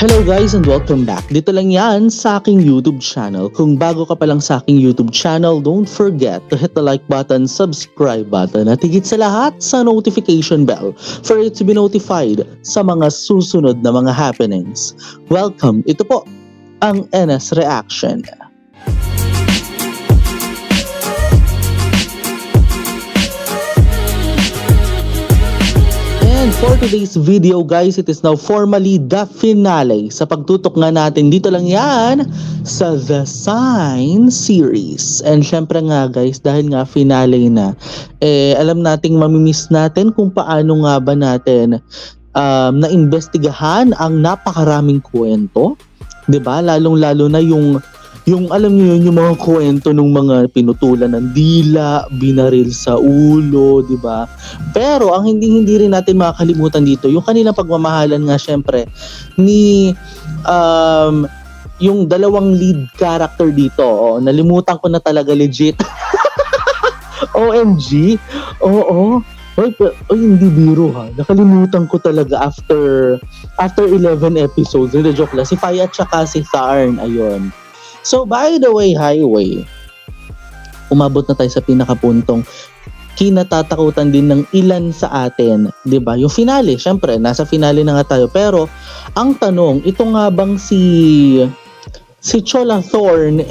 Hello guys and welcome back. Dito lang yan sa aking YouTube channel. Kung bago ka pa lang sa aking YouTube channel, don't forget to hit the like button, subscribe button, at higit sa lahat sa notification bell for you to be notified sa mga susunod na mga happenings. Welcome, ito po ang NS Reaction. And for today's video guys, it is now formally the finale sa pagtutok nga natin dito lang yan sa The Sign series. And syempre nga guys, dahil nga finale na, alam nating mamimiss natin kung paano nga ba natin naimbestigahan ang napakaraming kwento, 'di ba? Lalong-lalo na yung alam niyo yun, yung mga kwento ng mga pinutulan ng dila, binaril sa ulo, 'di ba? Pero ang hindi rin natin makakalimutan dito, yung kanilang pagmamahalan nga syempre ni yung dalawang lead character dito. Nalimutan ko na talaga legit. OMG. Oo. Oy, hindi biro ha. Nakalimutan ko talaga after 11 episodes. Hindi, joke lang. Si Faya at saka si Tharn. Ayun. So, by the way, highway, umabot na tayo sa pinakapuntong kinatatakutan din ng ilan sa atin, 'di ba? Yung finale, syempre, nasa finale na nga tayo. Pero, ang tanong, ito nga bang si Chola Thorn,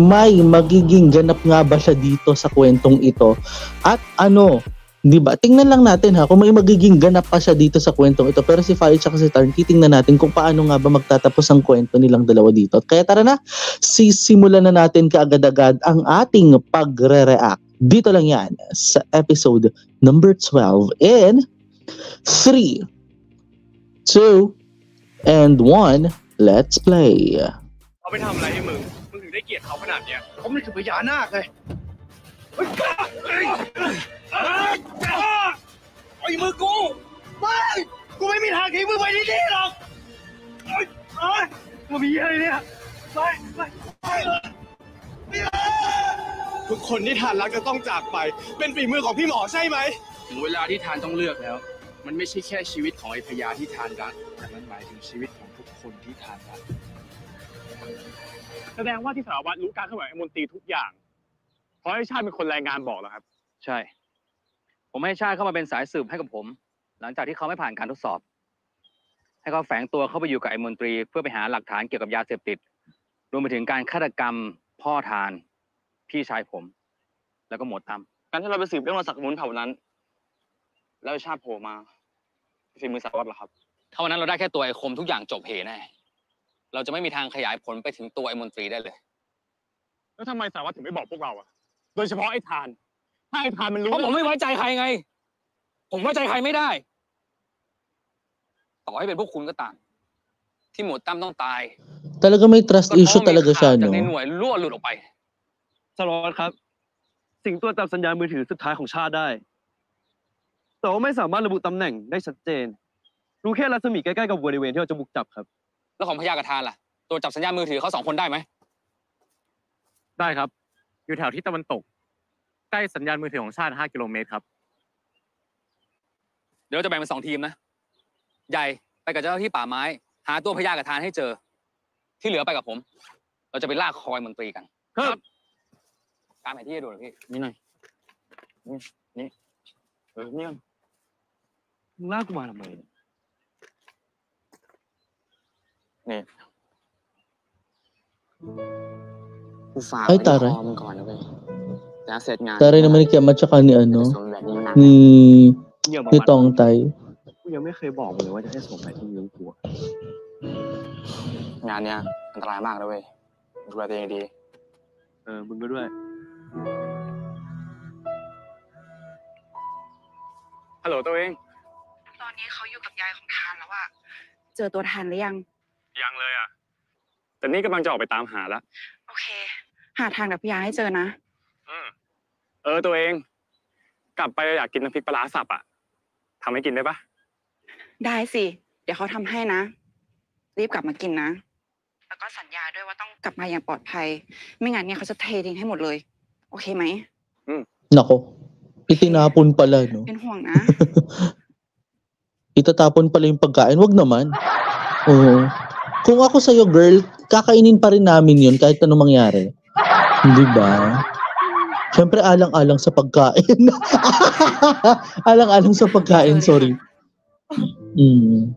may magiging ganap nga ba siya dito sa kwentong ito? At ano, 'di ba? Tingnan lang natin ha kung may magiging ganap pa siya dito sa kwentong ito. Pero si Fire at si Tarn, titingnan natin kung paano nga ba magtatapos ang kwento nilang dalawa dito. Kaya tara na, sisimulan na natin kaagad-agad ang ating pagre-react. Dito lang yan sa episode number 12 in 3, 2, and 1. Let's play. เขาไปทำอะไรให้มึงถึงได้เกลียดเขาขนาดเนี้ยเขาไม่ถือพญานาคเลยไอ้มือกูไม่มีทางทิ้งมึงไปที่นี่หรอกมันมีอะไรเนี่ยทุกคนที่ทานรักจะต้องจากไปเป็นฝีมือของพี่หมอใช่ไหมถึงเวลาที่ทานต้องเลือกแล้วมันไม่ใช่แค่ชีวิตของไอ้พญาที่ทานรักแต่มันหมายถึงชีวิตของทุกคนที่ทานรักแสดงว่าที่สารวัตรรู้การเคลื่อนไหวของมนตรีทุกอย่างเพราะไอ้ชาติเป็นคนรายงานบอกแล้วครับใช่ผมให้ชาติเข้ามาเป็นสายสืบให้กับผมหลังจากที่เขาไม่ผ่านการทดสอบให้เขาแฝงตัวเข้าไปอยู่กับไอ้มนตรีเพื่อไปหาหลักฐานเกี่ยวกับยาเสพติดรวมไปถึงการฆาตกรรมพ่อทานพี่ชายผมแล้วก็หมวดตั้มการที่เราไปสืบเรื่องราวสักมุนเผ่านั้นแล้วชาติโผล่มาฝีมือสารวัตรเหรอครับถ้าวันนั้นเราได้แค่ตัวไอ้คมทุกอย่างจบเหแน่เราจะไม่มีทางขยายผลไปถึงตัวไอ้มนตรีได้เลยแล้วทำไมสารวัตรถึงไม่บอกพวกเราอะโดยเฉพาะไอ้ทานถ้าไอ้ทานมันรู้เพราะผมไม่ไว้ใจใครไงผมไว้ใจใครไม่ได้ต่อให้เป็นพวกคุณก็ตามที่หมวดตั้มต้องตาย Talaga may trust issue talaga siya, no? จากในหน่วยรั่วหลุดออกไปสารวัตรครับสิ่งตัวจับสัญญาณมือถือสุดท้ายของชาติได้แต่ว่าไม่สามารถระบุตำแหน่งได้ชัดเจนรู้แค่รัศมีใกล้ๆกับบริเวณที่เราจะบุกจับครับแล้วของพญากระทานล่ะตัวจับสัญญาณมือถือเขา2 คนได้ไหมได้ครับอยู่แถวที่ตะวันตกใกล้สัญญาณมือถือของชาติ5 กิโลเมตรครับเดี๋ยวเราจะแบ่งเป็น2 ทีมนะใหญ่ไปกับเจ้าหน้าที่ป่าไม้หาตัวพญากระทานให้เจอที่เหลือไปกับผมเราจะไปลากคอยมนตรีกันครับการแผนที่ให้ดูหน่อยพี่นี่หน่อยนี่นี่มึงลากกูมาทำไมนี่กูฝากไว้ในคอมึงก่อนนะเว้ยแต่เสร็จงาน Taray naman ni Kiam at saka ni ni Tongtay. กูยังไม่เคยบอกมึงเลยว่าจะให้ส่งไปที่นิ้วกูงานเนี้ยอันตรายมากนะเว้ยดูแลตัวเองดีมึงก็ด้วยฮัลโหลตัวเองตอนนี้เขาอยู่กับยายของทานแล้วอะเจอตัวทานหรือยังยังเลยอ่ะแต่นี่กำลังจะออกไปตามหาแล้วโอเคหาทางกับพี่ยาให้เจอนะตัวเองกลับไปอยากกินน้ำพริกปลาร้าสับอ่ะทำให้กินได้ปะได้สิเดี๋ยวเขาทำให้นะรีบกลับมากินนะแล้วก็สัญญาด้วยว่าต้องกลับมาอย่างปลอดภัยไม่งั้นเนี่ยเขาจะเททิ้งให้หมดเลยโอเคไหมNako, itinapon pala, no? เป็นห่วงนะ Itatapon pala yung pagkain, wag naman. Oo. Kung ako sa'yo, girl, kakainin pa rin namin yun kahit anong mangyari. Di ba? Siyempre, alang-alang sa pagkain. Alang-alang sa pagkain, sorry. Mm.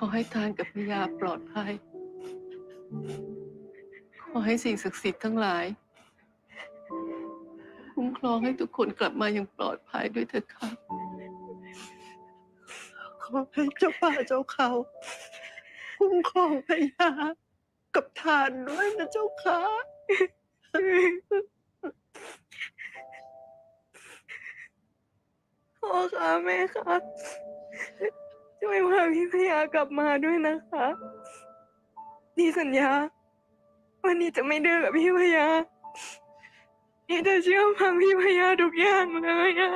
ขอให้ทานกับพญาปลอดภัย ขอให้สิ่งศักดิ์สิทธิ์ทั้งหลาย คุ้มครองให้ทุกคนกลับมาอย่างปลอดภัยด้วยเถิดค่ะ ขอให้เจ้าป่าเจ้าเขาคุ้มครองพญากับทานด้วยนะเจ้าค่ะ พ่อคะแม่คะช่วยพาพี่พญากลับมาด้วยนะคะนี่สัญญาวันนี้จะไม่ดื้อกับพี่พญานี่จะเชื่อฟังพี่พญาทุกอย่างเลยอะ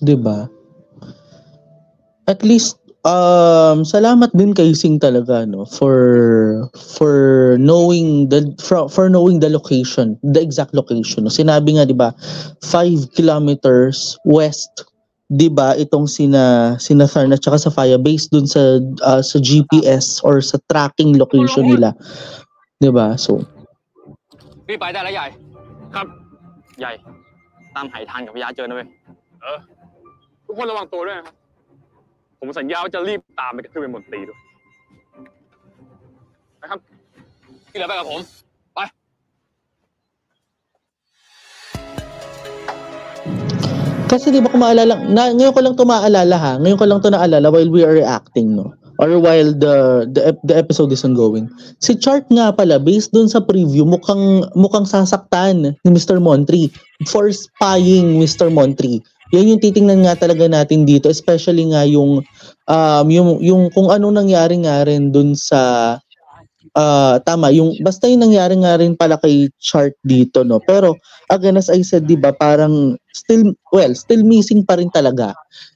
Diba? At least salamat din kay Sing talaga no for knowing the location, the exact location. No? Sinabi nga 'di ba 5 kilometers west 'di ba itong sina Tharn at saka Safaya based dun sa GPS or sa tracking location nila. 'Di ba? So รีบไปได้แล้วใหญ่ ครับใหญ่ตามหายทานกับพญาเจอนะเว้ยทุกคนระวังตัวด้วยนะครับผมสัญญาว่าจะรีบตามไปขึ้นเป็นมนตรีด้วยนะครับ ที่เหลือไปกับผม ไป kasi 'di ba kung maalala ngayon ko lang to maalala ha. Ngayon ko lang to naalala while we are reacting no. Or while the episode is ongoing. Si Chart nga pala based dun sa preview mukhang sasaktan ni Mr. Montri for spying Mr. Montri. Yan yung titingnan nga talaga natin dito, especially nga yung kung anong nangyari nga rin dun sa tama yung basta yung nangyari nga rin pala kay Chart dito no. Pero again as I said 'di ba parang still missing pa rin talaga.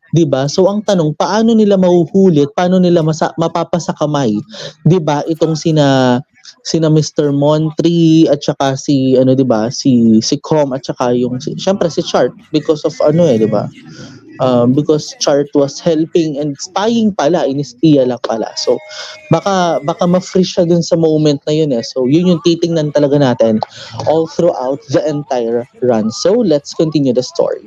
'Di ba? So ang tanong, paano nila mahuhuli at paano nila mapapasakamay, 'di ba? Itong sina Mr. Montri at saka si 'di ba? Si Com at saka yung syempre si Chart because of 'di ba? Because Chart was helping and spying pala, inispiya lang pala. So baka ma-free siya dun sa moment na yun eh. So yun yung titingnan talaga natin all throughout the entire run. So let's continue the story.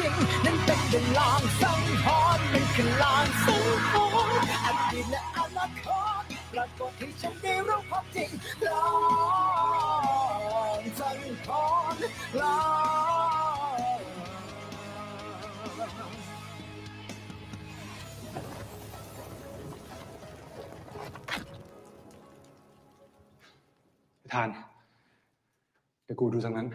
นั้นเป็นเวลาสังหรณ์เป็นคือลางสังหรณ์อดีตและอนาคตปรากฏให้ฉันได้รู้ความจริงลองสังหรณ์ลองทาน เดี๋ยวกูดูทางนั้น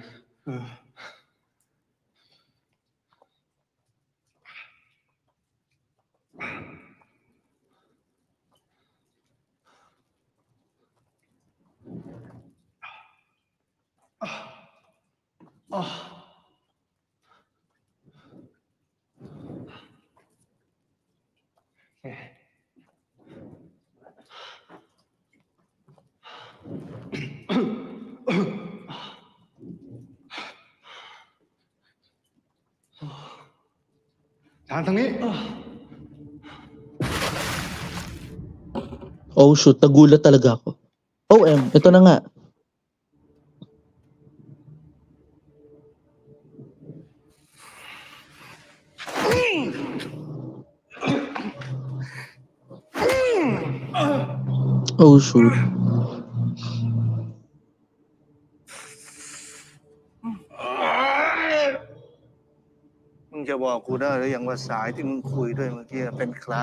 ทานทางนี้ Oh shoot, nagulat talaga ako. Ito na nga. Oh shoot. มึงจะบอกกูได้หรือยังว่าสายที่มึงคุยด้วยเมื่อกี้เป็นใคร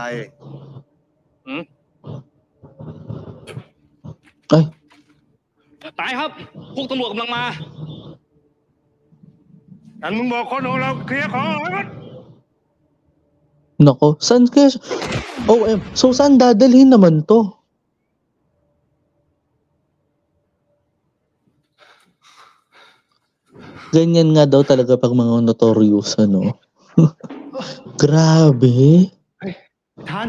Ay, ตายครับ พวกตำรวจกำลังมา งั้นมึงบอกคนของเราเคลียร์ของให้หมด nako. Saan kaya so saan dadalhin naman to? Ganyan nga daw talaga pag mga notorious, ano. Grabe. ทาน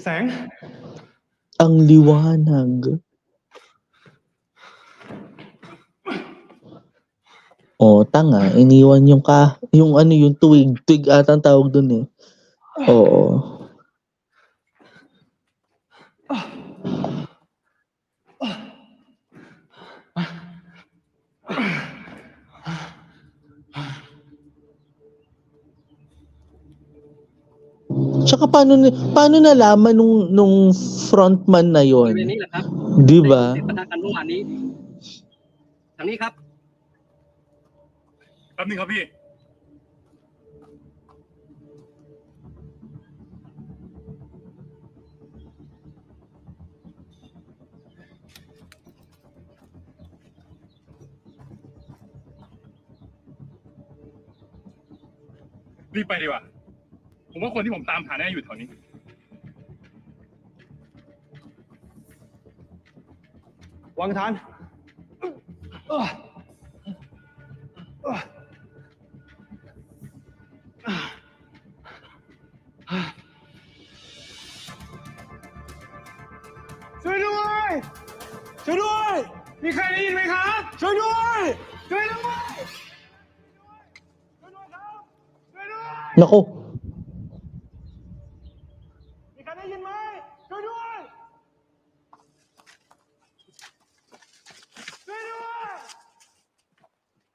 แสง Ang liwanag. Tanga. Iniwan yung yung tuwig. Tuwig ata ang tawag dun eh. Oo. Tsaka paano nalaman nung frontman na บ yon, ริเวณนี้แหละครับ 'di ใน ba? เสร็จปะทะกันเมื่อวานนี้ทางนี้ครับ แป๊บนึงครับพี่ รีบไปดีกว่า ผมว่าคนที่ผมตามหาแน่อยู่แถวนี้ วางทาน ช่วยด้วย ช่วยด้วย มีใครได้ยินไหมครับ ช่วยด้วย ช่วยด้วย ช่วยด้วยครับ ช่วยด้วย Naku, มีใครได้ยินไหม ช่วยด้วย ช่วยด้วย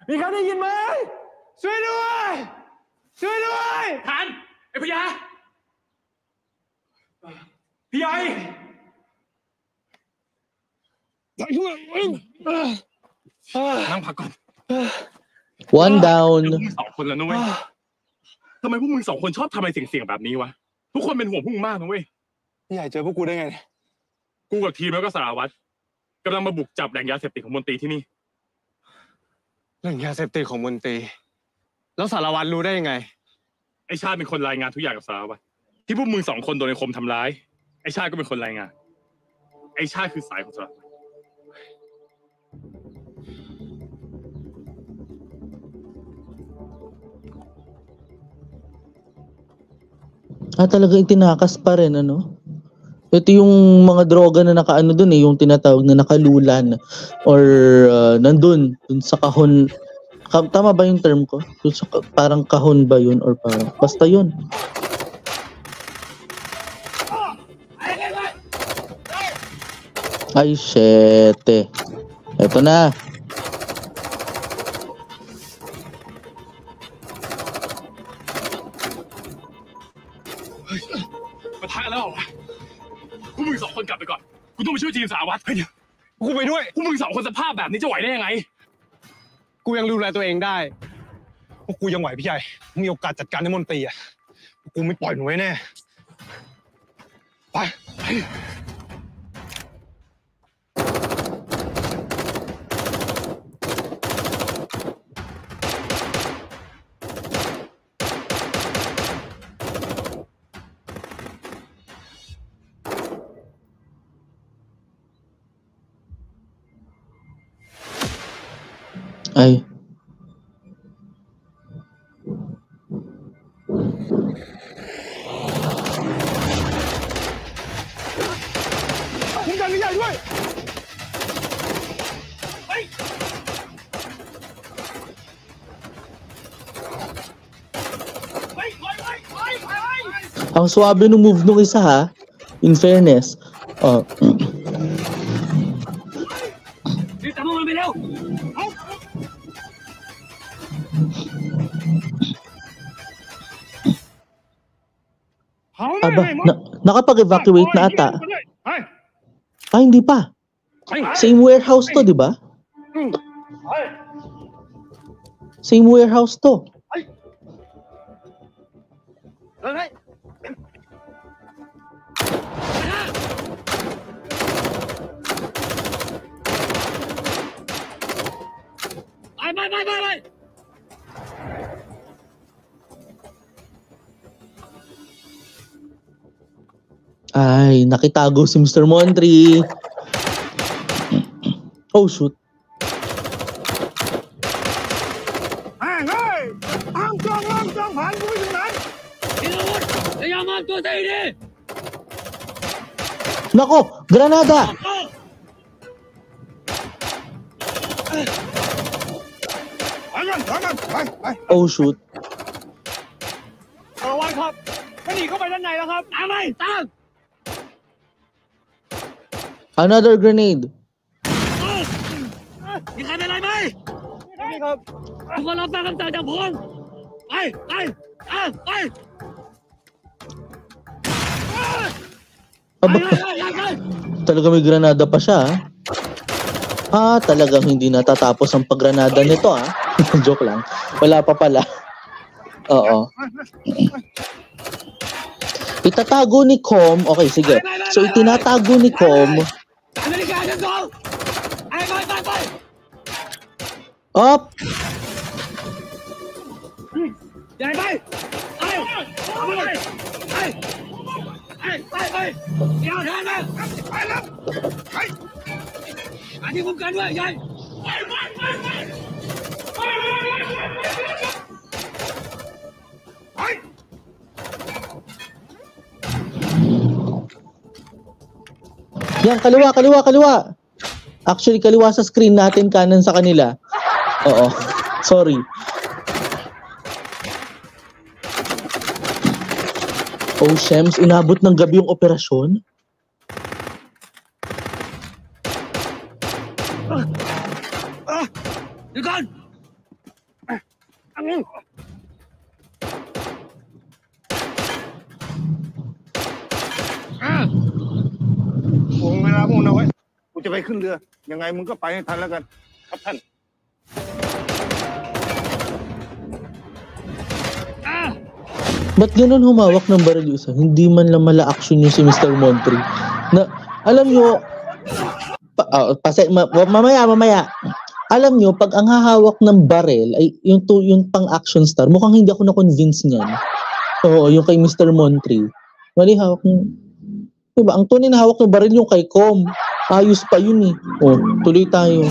มีใครได้ยินไหม ช่วยด้วย ช่วยด้วยทันไอ้พญาพี่ใหญ่นั่งพักก่อน one down. พวกมึงสองคนแล้วนะเว้ยทำไมพวกมึงสองคนชอบทำอะไรเสี่ยงๆแบบนี้วะ ทุกคนเป็นห่วงพวกมึงมากนะเว้ย พี่ใหญ่เจอพวกกูได้ไง กูกับทีมแล้วก็สารวัตรกำลังมาบุกจับแหล่งยาเสพติดของมนตรีที่นี่ เรื่องยาเสพติดของมนตรี แล้วสารวัตรรู้ได้ยังไง ไอ้ชาติเป็นคนรายงานทุกอย่างกับสารวัตรที่พวกมึงสองคนโดนไอ้คมทำร้าย ไอ้ชาติก็เป็นคนรายงาน ไอ้ชาติคือสายของสารวัตร Talaga itinakas pa rin, ano? Ito yung mga droga na nakaano dun eh, yung tinatawag na nakalulan or nandun dun sa kahon. Tama ba yung term ko? Dun sa, parang kahon ba yun or parang basta yun. Ay, shit eh. Eto na. ปะทะแล้วเหรอวะพวกมึงสองคนกลับไปก่อน กูต้องไปช่วยทีมสารวัตร กูไปด้วย พวกมึงสองคนสภาพแบบนี้จะไหวได้ยังไง กูยังดูแลตัวเองได้ พวกกูยังไหวพี่ใหญ่ มีโอกาสจัดการในมนตรีอ่ะ กูไม่ปล่อยหนูไว้แน่ ไป Ay. Ang swabe ng move nung isa ha. In fairness. รีบจับมันไปเร็ว Aba, nakapag-evacuate na ata. Ay, hindi pa. Same warehouse to, di ba? Same warehouse to. Bye. Ay, nakitago si Mr. Montri. Oh, shoot. Nako, granada! Oh shoot. ระวังครับมันหนีเข้าไปด้านในแล้วครับตามไปตาม Another grenade. มีใครเป็นไรไหมไม่ครับทุกคนรับฟังคำสั่งจากผมไปไป Aba, talaga may granada pa siya. Talagang hindi natatapos ang paggranada nito Joke lang. Wala pa pala. Oo. Itatago ni Com. Okay, sige. So, itinatago ni Com. Up! Yan, kaliwa. Actually, kaliwa sa screen natin, kanan sa kanila. Oo. Sorry. Oh, Shems, inabot ng gabi yung operasyon? Likod!โอ้เวลาพวกเราไว้กูจะไปขึ้นเรือ ยังไงมึงก็ไปให้ทันแล้วกัน ครับท่าน Ba't ganun humawak ng baril yung isa? Hindi man lang mala action yung si Mr. Montry. Na, alam nyo, mamaya. Alam nyo, pag ang hahawak ng baril ay yung pang action star, mukhang hindi ako na-convince niyan. Oo, yung kay Mr. Montry. Mali hawak ng... Diba, ang tunay na hawak ng baril yung kay Com. Ayos pa yun eh. Oh, tuloy tayo.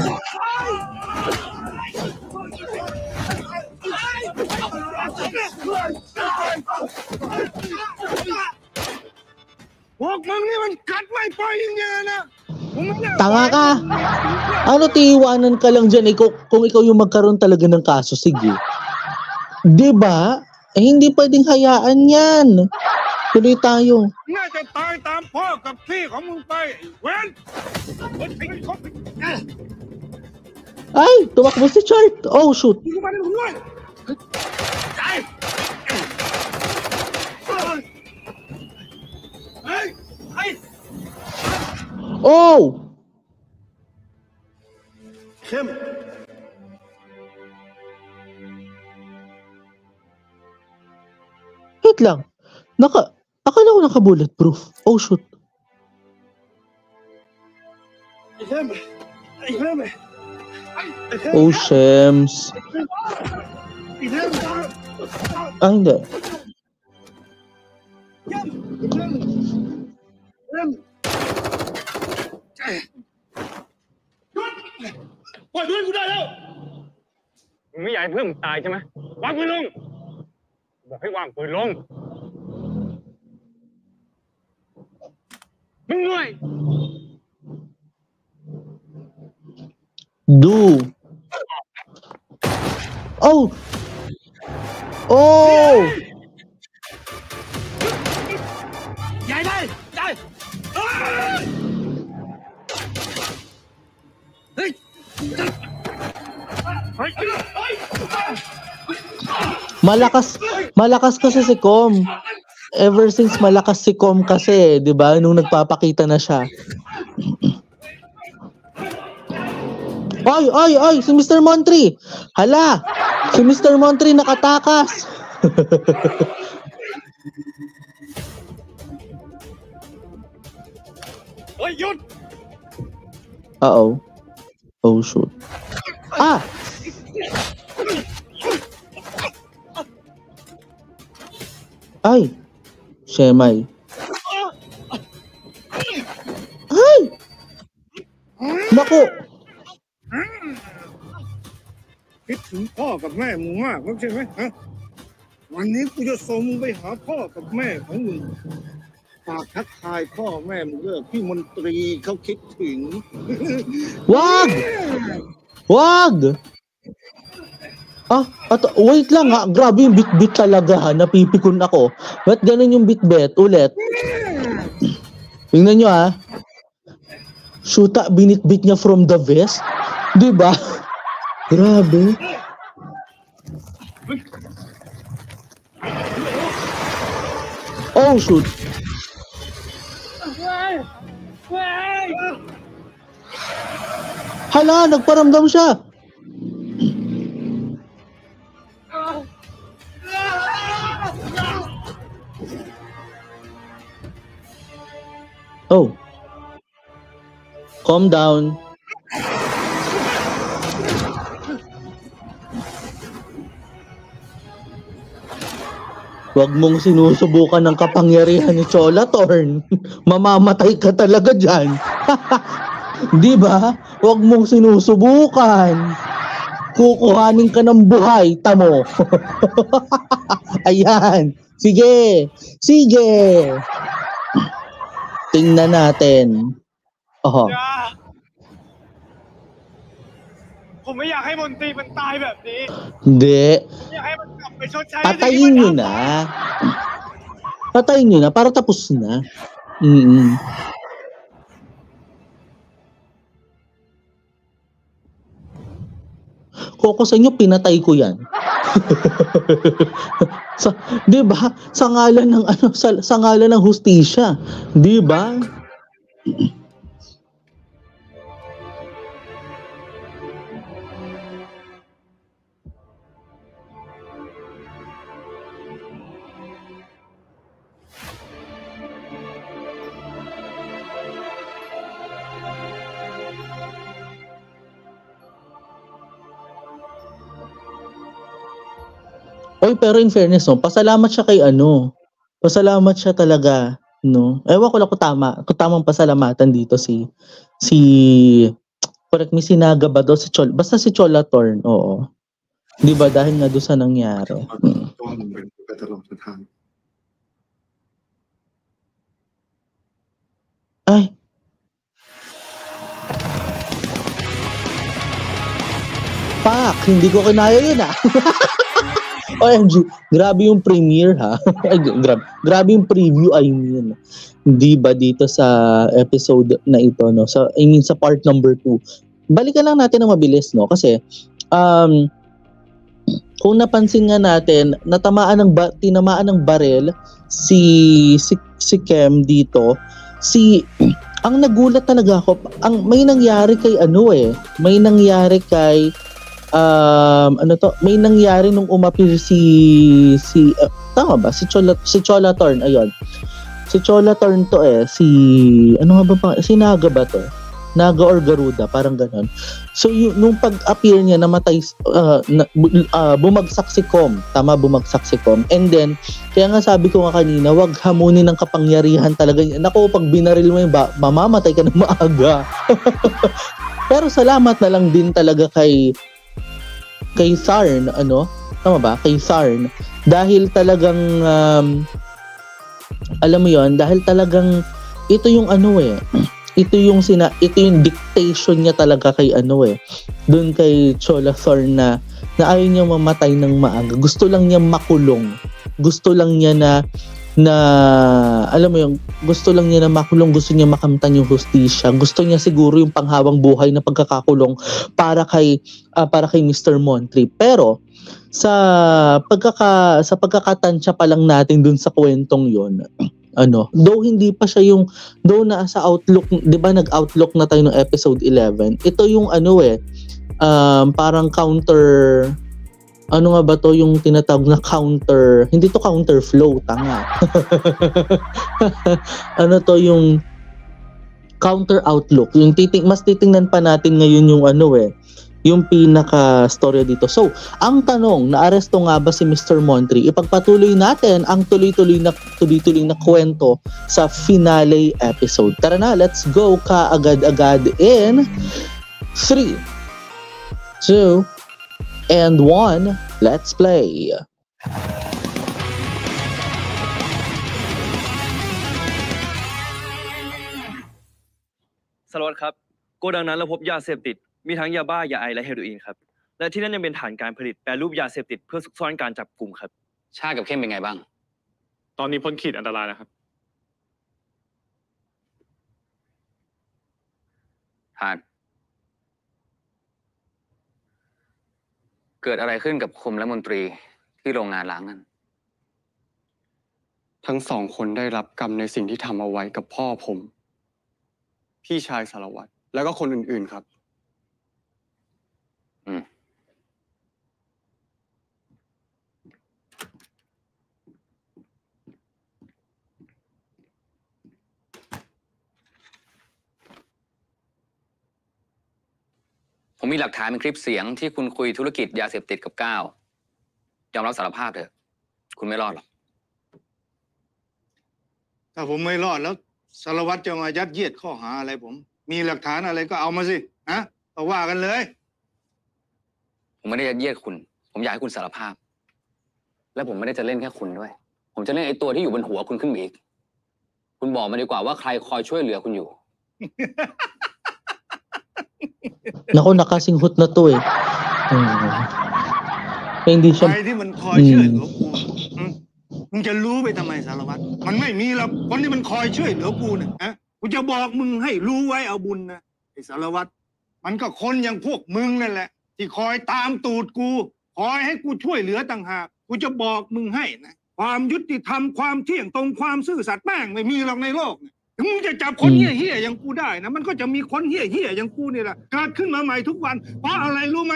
Huwag man ngayon, cut my point niya na! Tanga ka! Ano tiiwanan ka lang dyan kung ikaw yung magkaroon talaga ng kaso? Sige. Diba? Hindi pwedeng hayaan yan. Tuloy tayo. น่าจะตายตามพ่อกับพี่ของมึงไปเว้น Ay! Tumakbo si Chart! Oh, shoot! Oh! เข้ม Wait lang. Akala ko naka-bulletproof. Oh, shoot. ไอ้เข้มไอ้เข้ม Oh, Shems. ไอ้เข้ม Hindi. ปล่อยเพื่อนกูได้แล้ว มึงไม่อยากให้เพื่อนมึงตายใช่ไหมวางปืนลง บอกให้วางปืนลง มึงด้วย Do. Oh! Oh! ใหญ่ได้เฮ้ย Malakas kasi si Com. Ever since malakas si Com kasi, 'di ba? Nung nagpapakita na siya. Ay, si Mr. Montry. Hala, si Mr. Montry nakatakas. Ôi, Yun! Uh-oh. Oh, shoot. Ah! Ay! Shemay. Ay! Naku! คิดถึงพ่อกับแม่มึงมากนักใช่ไหมฮะวันนี้กูจะส่งมึงไปหาพ่อกับแม่ของมึง ฝากทักทายพ่อแม่มึงเลิกพี่มนตรีเขาคิดถึง Wag! Wag! Wait lang ha. Grabe yung bit-bit talaga ha. Napipikon ako. Ba't ganun yung bit-bit? Ulit. Tingnan nyo ha. Shoota, binit-bit niya from the vest. Diba? Grabe. Oh, shoot. Hala, nagparamdam siya. Oh. Calm down. Huwag mong sinusubukan ng kapangyarihan ni Cholathorn. Mamamatay ka talaga dyan. Di ba? Huwag mong sinusubukan. Kukuhanin ka ng buhay, tamo. Ayan. Sige. Sige. Tingnan natin. Oho.ผมไม่อยากให้มนตรีมันตายแบบนี้ Hindi. อยากให้มันกลับไปชดใช้ Patayin nyo na. Patayin nyo na para tapos na. Koko sa inyo, pinatay ko yan. Di ba? Sa ngalan ng sa ngalan ng hustisya. Di ba? Oy, pero in fairness, no, pasalamat siya kay pasalamat siya talaga, no. Ewan ko lang kung tamang pasalamatan dito si correct me, si Naga ba daw, basta si Cholathorn, oo. Di ba, dahil nga doon sa nangyari. Ay. Pak, hindi ko kinaya yun OMG, grabe yung premiere ha. grabe yung preview, I mean. Di ba dito sa episode na ito, no? Sa part number 2. Balikan lang natin ng mabilis, no? Kasi kung napansin nga natin, tinamaan ng barel si Kem dito. Ang nagulat talaga ako, may nangyari kay may nangyari kay may nangyari nung umapir tama ba? Si Cholathorn, ayun. Si Cholathorn to si Naga ba to? Naga or Garuda, parang ganon. So nung pag-appear niya, namatay, bumagsak si Com. Tama, bumagsak si Com. And then, kaya nga sabi ko nga kanina, wag hamunin ng kapangyarihan talaga. Naku, pag binaril mo yung mamamatay ka na maaga. Pero salamat na lang din talaga kay Tharn, tama ba? Kay Tharn. Dahil talagang, alam mo yon, dahil talagang, ito yung ito yung dictation niya talaga kay doon kay Cholathorn na ayaw niya mamatay ng maaga. Gusto lang niya makulong. Gusto lang niya na alam mo yung gusto lang niya na makulong, gusto niya makamtan yung hustisya. Gusto niya siguro yung panghawang buhay na pagkakakulong para kay Mr. Montri. Pero sa pagkakatansya pa lang natin dun sa kwentong yon, though hindi pa siya though nasa outlook, 'di ba, nag-outlook na tayo ng episode 11. Ito yung parang counter, ano nga ba to, yung tinatawag na counter, hindi to counter flow, tanga. Yung counter outlook, yung mas titingnan pa natin ngayon yung yung pinaka-storya dito. So, ang tanong, naaresto nga ba si Mr. Montri? Ipagpatuloy natin ang tuloy-tuloy na kwento sa finale episode. Tara na, let's go kaagad-agad in 3, 2, and 1, let's play. สารวัตรครับโกดังนั้นเราพบยาเสพติดมีทั้งยาบ้ายาไอและเฮโรอีนครับและที่นั่นยังเป็นฐานการผลิตแปรรูปยาเสพติดเพื่อซุกซ่อนการจับกุมครับชากับเข้มเป็นไงบ้างตอนนี้พ้นขีดอันตรายแล้วครับทานเกิดอะไรขึ้นกับคมและมนตรีที่โรงงานล้างนั้นทั้งสองคนได้รับกรรมในสิ่งที่ทำเอาไว้กับพ่อผมพี่ชายสารวัตรแล้วก็คนอื่นๆครับผมมีหลักฐานเป็นคลิปเสียงที่คุณคุยธุรกิจยาเสพติดกับก้าวยอมรับสารภาพเถอะคุณไม่รอดหรอกถ้าผมไม่รอดแล้วสารวัตรจะมายัดเยียดข้อหาอะไรผมมีหลักฐานอะไรก็เอามาสิก็ว่ากันเลยผมไม่ได้ยัดเยียดคุณผมอยากให้คุณสารภาพและผมไม่ได้จะเล่นแค่คุณด้วยผมจะเล่นไอ้ตัวที่อยู่บนหัวคุณขึ้นมาอีกคุณบอกมาดีกว่าว่าใครคอยช่วยเหลือคุณอยู่ Naku, nakasinghot na to eh. Hindi siya... ใครที่มันคอยช่วยเหลือกูมึงจะรู้ไปทำไมสารวัตรมันไม่มีหรอกคนที่มันคอยช่วยเหลือกูเนี่ยกูจะบอกมึงให้รู้ไว้เอาบุญนะไอ้สารวัตรมันก็คนอย่างพวกมึงนั่นแหละที่คอยตามตูดกูคอยให้กูช่วยเหลือต่างหากกูจะบอกมึงให้นะความยุติธรรมความเที่ยงตรงความซื่อสัตย์แม่งไม่มีหรอกในโลกเนี่ยถึงมึงจะจับคนเหี้ยๆอย่างกูได้นะมันก็จะมีคนเหี้ยๆอย่างกูนี่แหละเกิดขึ้นมาใหม่ทุกวันเพราะอะไรรู้ไหม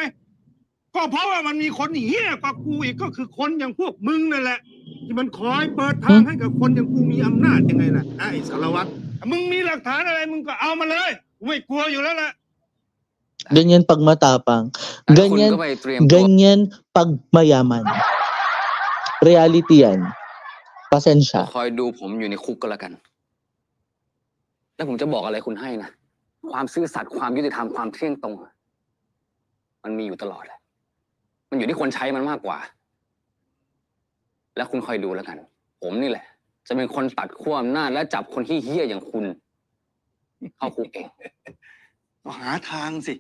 ก็เพราะว่ามันมีคนเหี้ยกว่ากูอีกก็คือคนอย่างพวกมึงนั่นแหละที่มันคอยเปิดทางให้กับคนอย่างกูมีอำนาจยังไงล่ะไอ้สารวัตรมึงมีหลักฐานอะไรมึงก็เอามาเลยกูไม่กลัวอยู่แล้วล่ะ Ganyan pag matapang. Ganyan pag mayaman. Reality yan. Pasensya. คอยดูผมอยู่ในคุกก็แล้วกันแล้วผมจะบอกอะไรคุณให้นะความซื่อสัตย์ความยุติธรรมความเที่ยงตรงมันมีอยู่ตลอดแหละมันอยู่ที่คนใช้มันมากกว่าแล้วคุณคอยดูแล้วกันผมนี่แหละจะเป็นคนตัดขั้วอำนาจและจับคนที่เหี้ยอย่างคุณเข้าคุกเองก็หาทางสิ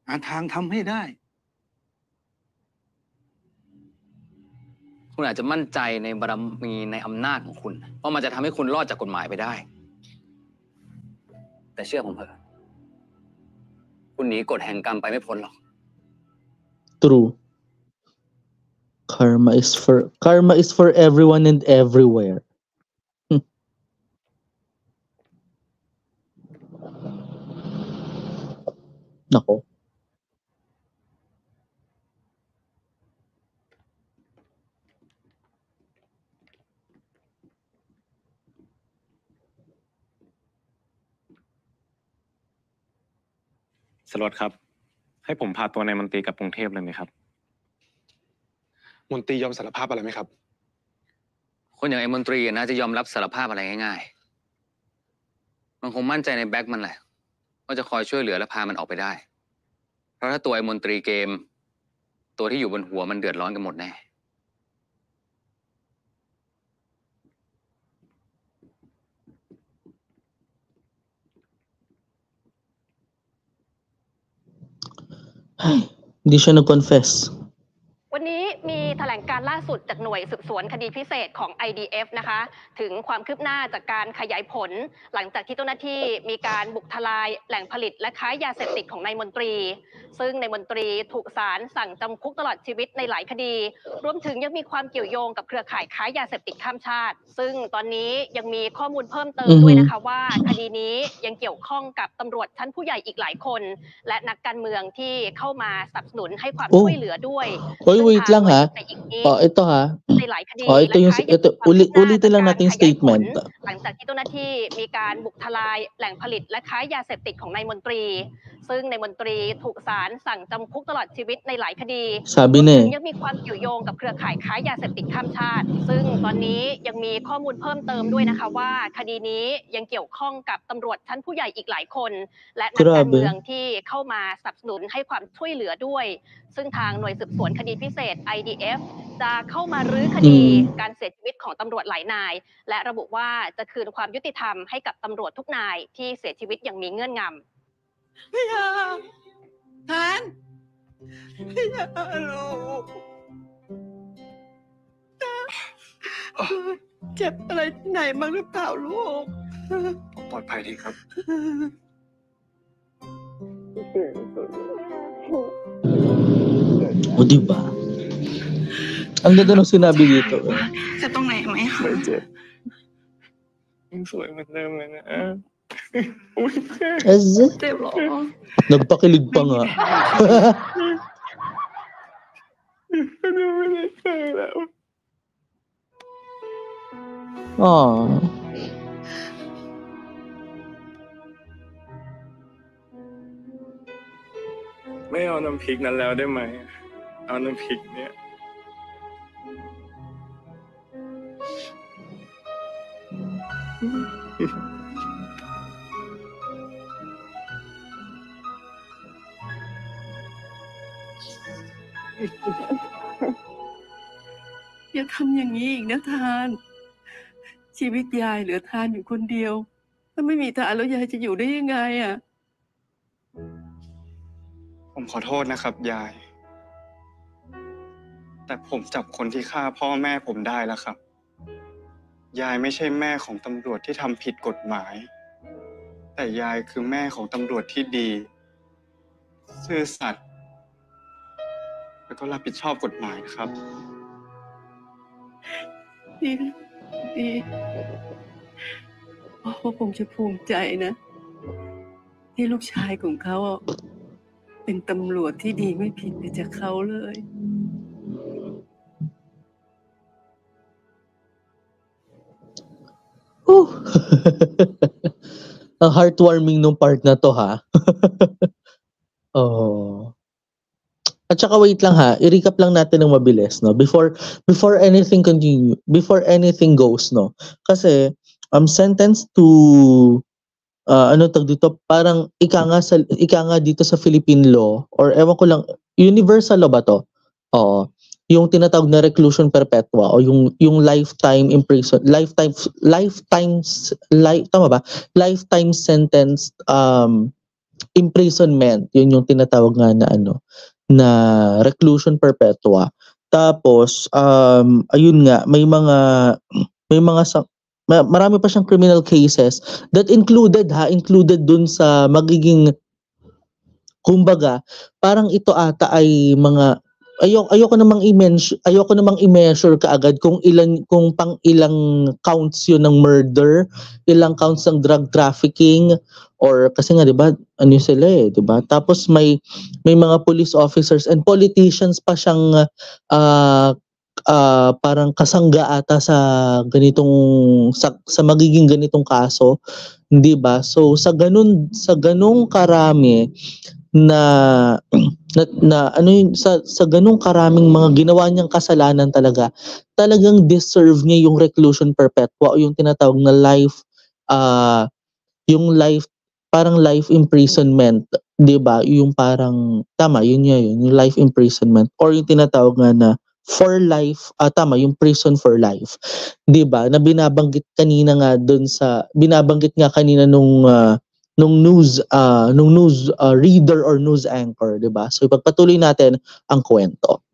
หาทางทำให้ได้คุณอาจจะมั่นใจในบารมีในอำนาจของคุณว่ามันจะทำให้คุณรอดจากกฎหมายไปได้แต่เชื่อผมเถอะคุณหนีกฎแห่งกรรมไปไม่พ้นหรอก True. Karma is for everyone and everywhere. Nako.สารวัตรครับให้ผมพาตัวนายมนตรีกลับกรุงเทพเลยไหมครับมนตรียอมสารภาพอะไรไหมครับคนอย่างไอ้มนตรีน่าจะยอมรับสารภาพอะไรง่ายๆมันคงมั่นใจในแบ็คมันแหละว่าจะคอยช่วยเหลือและพามันออกไปได้เพราะถ้าตัวไอ้มนตรีเกมตัวที่อยู่บนหัวมันเดือดร้อนกันหมดแน่Hindi siya nag-confess. วันนี้มีแถลงการล่าสุดจากหน่วยสืบสวนคดีพิเศษของ IDF นะคะถึงความคืบหน้าจากการขยายผลหลังจากที่เจ้าหน้าที่มีการบุกทลายแหล่งผลิตและค้ายาเสพติดของนายมนตรีซึ่งนายมนตรีถูกศาลสั่งจำคุกตลอดชีวิตในหลายคดีรวมถึงยังมีความเกี่ยวโยงกับเครือข่ายค้ายาเสพติดข้ามชาติซึ่งตอนนี้ยังมีข้อมูลเพิ่มเติมด้วยนะคะว่าคดีนี้ยังเกี่ยวข้องกับตำรวจชั้นผู้ใหญ่อีกหลายคนและนักการเมืองที่เข้ามาสนับสนุนให้ความช่วยเหลือด้วยWait lang ha. Ito ha. Ito, ulitin lang natin statement. หลังจากที่เจ้าหน้าที่มีการบุกทลายแหล่งผลิตและค้ายาเสพติดของนายมนตรี ซึ่งในมนตรีถูกศาลสั่งจำคุกตลอดชีวิตในหลายคดี Sabi รวม na ถึง eh. ยังมีความเกี่ยวโยงกับเครือข่ายค้ายาเสพติดข้ามชาติ ซึ่งตอนนี้ยังมีข้อมูลเพิ่มเติมด้วยนะคะว่าคดีนี้ยังเกี่ยวข้องกับตำรวจชั้นผู้ใหญ่อีกหลายคน และนักการเมืองที่เข้ามาสนับสนุนให้ความช่วยเหลือด้วย ซึ่งทางหน่วยสืบสวนคดีพิเศษ IDF จะเข้ามารื้อคดีการเสียชีวิตของตำรวจหลายนาย และระบุว่าจะคืนความยุติธรรมให้กับตำรวจทุกนายที่เสียชีวิตอย่างมีเงื่อนงำ พี่ยาทานพี่ยาลูกเจ็บอะไรที่ไหนบ้างหรือเปล่าลูก ปลอดภัยดีครับ O, diba? Ang ganda ng sinabi dito. เจ็บตรงไหนไหมคะ ไม่เจ็บยังสวยเหมือนเดิมเลยนะอุ้ย As เจ็บเหรอ nagpakilig pa nga. ไม่ได้เจอแล้ว Aw. ไม่เอาน้ำพริกนั้นแล้วได้ไหม เอาน้ำพริกเนี่ย อย่าทำอย่างนี้อีกนะทาน ชีวิตยายเหลือทานอยู่คนเดียว ถ้าไม่มีทานแล้วยายจะอยู่ได้ยังไงอ่ะ ผมขอโทษนะครับยาย แต่ผมจับคนที่ฆ่าพ่อแม่ผมได้แล้วครับ ยายไม่ใช่แม่ของตำรวจที่ทำผิดกฎหมาย แต่ยายคือแม่ของตำรวจที่ดี ซื่อสัตย์แล้วก็รับผิดชอบกฎหมายนะครับ ดีดีพ่อคงจะภูมิใจนะ ที่ลูกชายของเขาอ่ะเป็นตำรวจที่ดีไม่ผิดไปจากเขาเลย Ang heartwarming nung part na to, ha? Oh. At saka wait lang ha, i-recap lang natin ng mabilis, no? Before anything continue, before anything goes, no? Kasi sentenced to ano tag dito, parang ika nga dito sa Philippine law or ewan ko lang, universal law ba to? Oo. Yung tinatawag na reclusion perpetua o yung lifetime sentence imprisonment, yun yung tinatawag nga na ano, na reclusion perpetua. Tapos ayun nga, marami pa siyang criminal cases that included dun sa magiging, kumbaga parang ito ata ay mga ayoko namang i-measure kaagad kung pang ilang counts yun ng murder, ilang counts ng drug trafficking, or kasi nga 'di ba ano sila 'di ba? Tapos may mga police officers and politicians pa siyang parang kasangga ata sa ganitong sa magiging ganitong kaso, 'di ba? So sa ganung karami na ano yun, sa ganung karaming mga ginawa niyang kasalanan, talagang deserve niya yung reclusion perpetua o yung tinatawag na parang life imprisonment, 'di ba? Yung parang tama yun yung life imprisonment or yung tinatawag nga na for life, tama yung prison for life, 'di ba? Na binabanggit nga kanina nung news reader or news anchor, 'di ba? So ipagpatuloy natin ang kwento.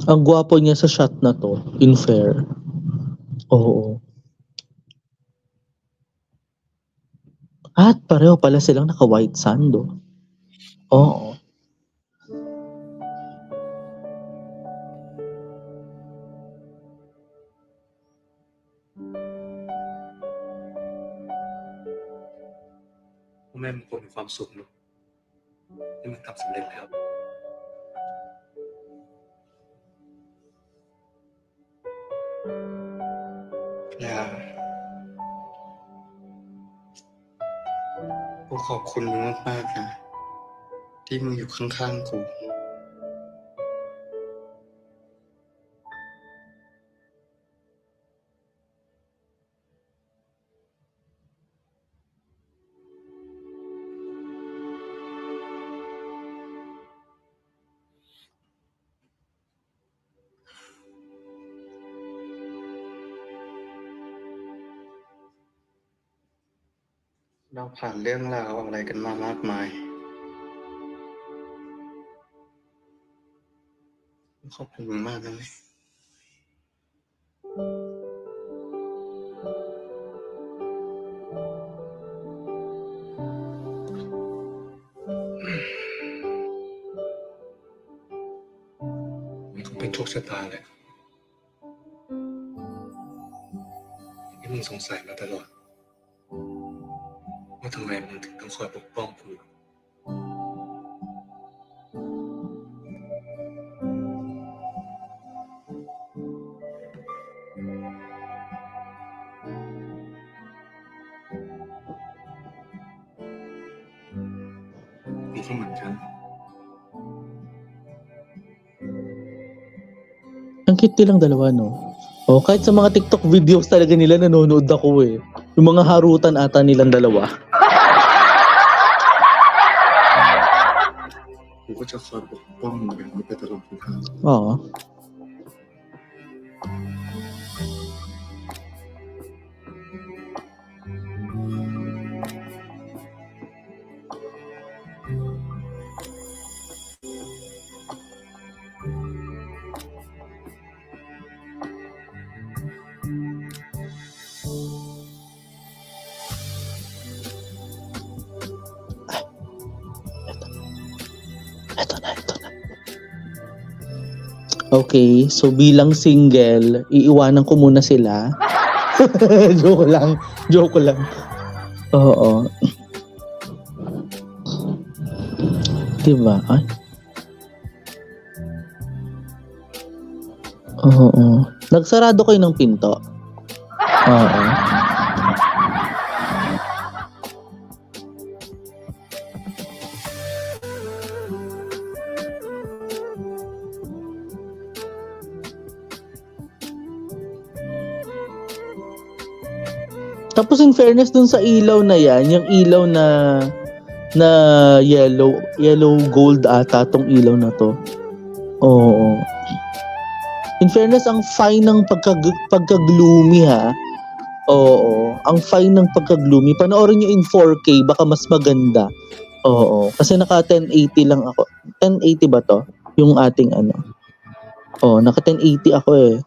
Ang gwapo niya sa shot na to, in fair. Oo. At pareho pala silang naka-white sand, oh. Oo.พ่อแม่มันคงมีความสุขเนอะที่มันทำสำเร็จแล้วอย่ากูขอบคุณมึงมากๆนะที่มึงอยู่ข้างๆกูเราผ่านเรื่องราวอะไรกันมามากมายขอบคุณมึงมากนะมันคงเป็นโชคชะตาแหละที่มึงสงสัยมาตลอดว่าทำไมมึงถึงต้องคอยปกป้องกูกูก็เหมือนกัน Ang cute nilang dalawa, no? Oh, kahit sa mga TikTok videos talaga nila nanonood ako eh. Yung mga harutan ata nilang dalawa. กูก็จะคอยปกป้องมึงแบบนี้ไปตลอดทุกครั้ง Oo. Ito na. Okay, so bilang single, iiwanan ko muna sila. Joke lang. Oo. Diba? Ay. Oo. Nagsarado kayo ng pinto? Oo. Tapos in fairness dun sa ilaw na yan, yung ilaw na yellow gold ata tong ilaw na to. Oo. In fairness, ang fine ng pagka-gloomy ha. Oo. Ang fine ng pagka-gloomy. Panoorin nyo in 4K, baka mas maganda. Oo. Kasi naka 1080 lang ako. 1080 ba to? Yung ating ano. Oo, naka 1080 ako eh.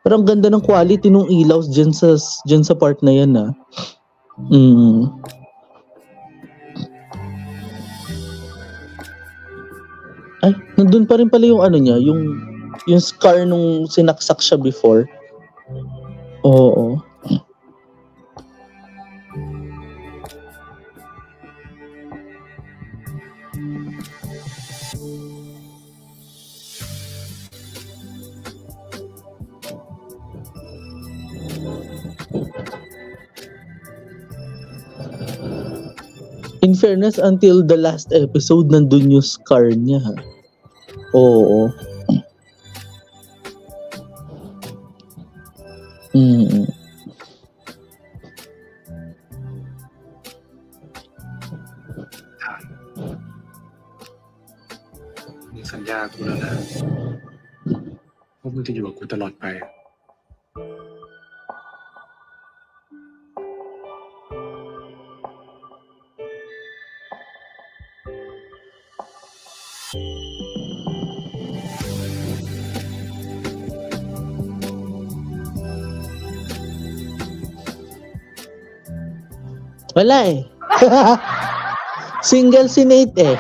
Pero ang ganda ng quality nung ilaw dyan sa part na yan ah. Ay, nandun pa rin pala yung ano niya, yung scar nung sinaksak siya before. Oo. In fairness, until the last episode, nandun yung scar niya ha. Oo.มึงสัญญากูแล้วนะว่ามึงจะอยู่กับกูตลอดไป Wala eh. Single si Nate eh.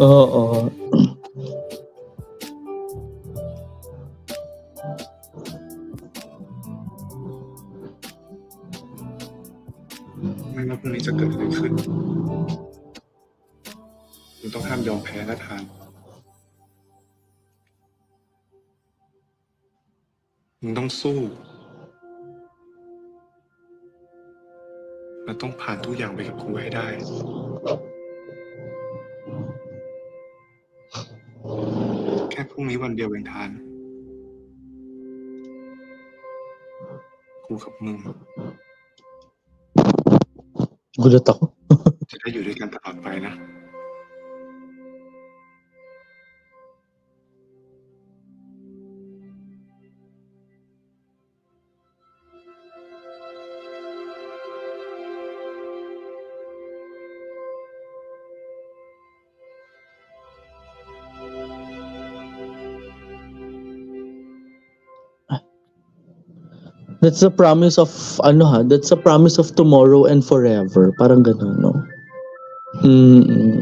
Oo.ไม่ว่าพรุ่งนี้จะเกิดอะไรขึ้นมึงต้องห้ามยอมแพ้นะทานมึงต้องสู้และต้องผ่านทุกอย่างไปกับกูให้ได้ แค่พรุ่งนี้วันเดียวเองทาน กูกับมึง Gulat ako. จะได้อยู่ด้วยกันตลอดไปนะ That's the promise of, that's the promise of tomorrow and forever. Parang ganun, no? Mm-mm.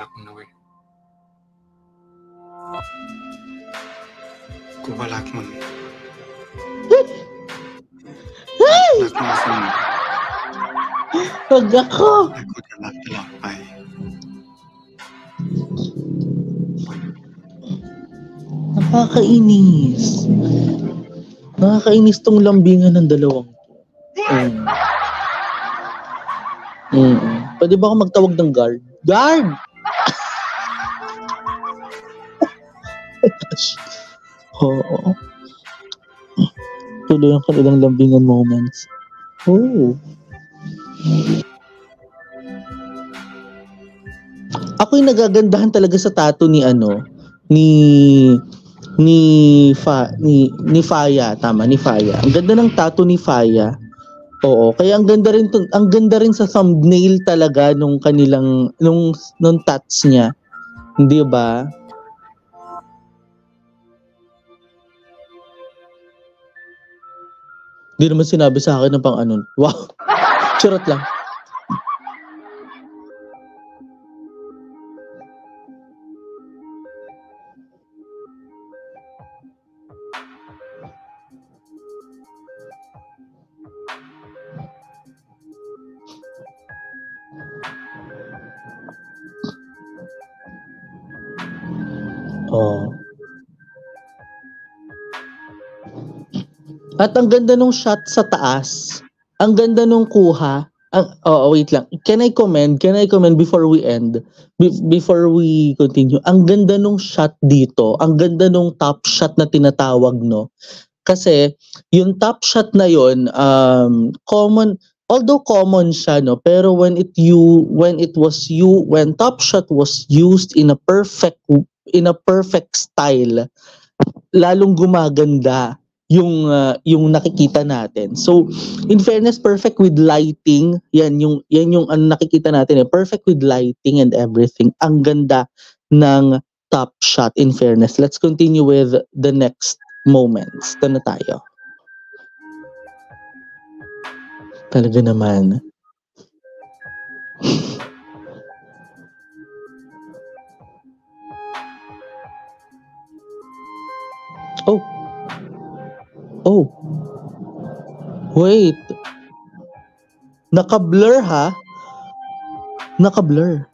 รักมึงนะเว้ย กูก็รักมึง รักมึงเสมอ Wag ako. และกูจะรักตลอดไป Nakakainis. Nakakainis tong lambingan ng dalawang to. Pwede ba ako magtawag ng guard? Guard! Oo. Tuloy ang kanilang lambingan moments. Oh. Ako'y nagagandahan talaga sa tattoo ni ni Faya, tama, ni Faya. Ang ganda ng tattoo ni Faya. Oo, kaya ang ganda rin sa thumbnail talaga nung kanilang nung tats niya. Hindi ba? Hindi naman sinabi sa akin ng pang ano. Wow. Charot lang. Oh. At ang ganda nung shot sa taas. Ang ganda nung kuha. Wait lang. Can I comment before we end? Before we continue. Ang ganda nung shot dito. Ang ganda nung top shot na tinatawag, no? Kasi yung top shot na yon, although common siya, no, pero when top shot was used in a perfect style, lalong gumaganda yung nakikita natin. So in fairness, perfect with lighting, yan yung nakikita natin, perfect with lighting and everything. Ang ganda ng top shot, in fairness. Let's continue with the next moments. Ito na tayo. Talaga naman. Oh. Wait. Naka-blur ha? Naka-blur.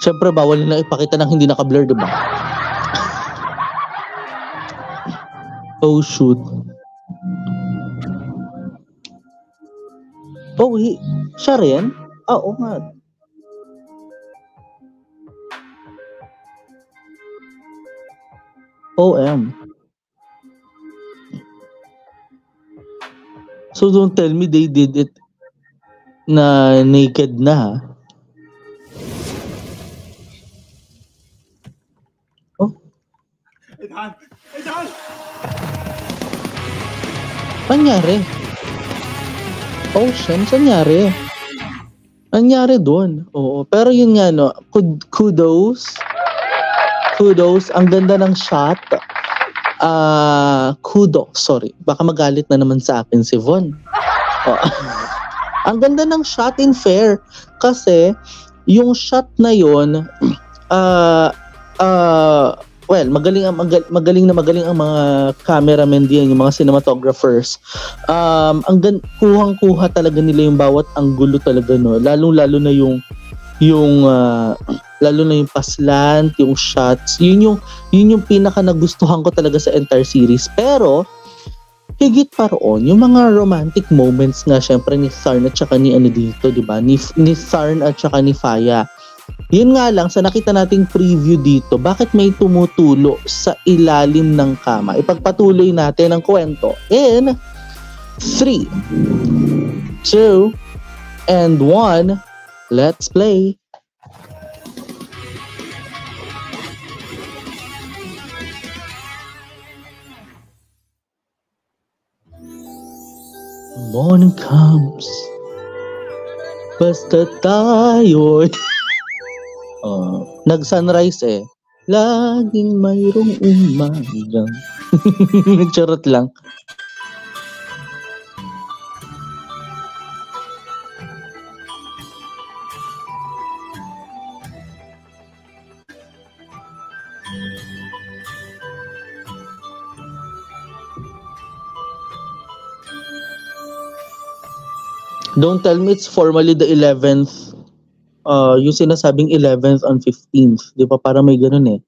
Siyempre, bawal na ipakita ng hindi naka-blur, diba? Oh, shoot. Oh, siya rin? Oo nga. OM. So don't tell me they did it na naked na ha. Oh, Ay, Dan! nangyari? Ocean, nangyari? Nangyari doon. Oo, pero yun nga no, kudos. Ang ganda ng shot. Kudos, sorry. Baka magalit na naman sa akin si Von. Oh. Ang ganda ng shot in fair kasi yung shot na yun well, magaling ang mga cameramen diyan, yung mga cinematographers. Kuhang-kuha talaga nila yung bawat anggulo talaga no. Lalo na yung paslant, yung shots. Yun yung pinaka nagustuhan ko talaga sa entire series. Pero higit pa roon, yung mga romantic moments nga syempre ni Tharn at saka ni dito, di ba? Ni Tharn at saka ni Faya. Yun nga lang, sa nakita nating preview dito, bakit may tumutulo sa ilalim ng kama? Ipagpatuloy natin ang kwento in 3, 2, and 1. Let's play! Morning comes, basta tayo. Nag-sunrise eh. Laging mayroong umagang. Charot lang. Don't tell me it's formally the 11th. Yung sinasabing 11th on 15th. Di ba? Para may ganun eh.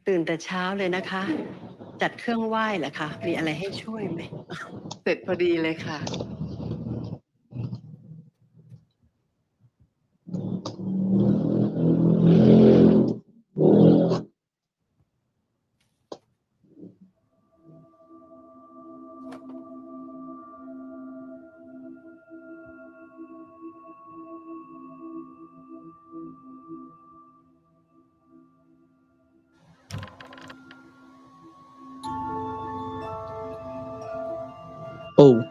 ตื่นแต่เช้าเลยนะคะ จัดเครื่องไหว้เหรอคะ มีอะไรให้ช่วยไหม เสร็จพอดีเลยค่ะ Oh.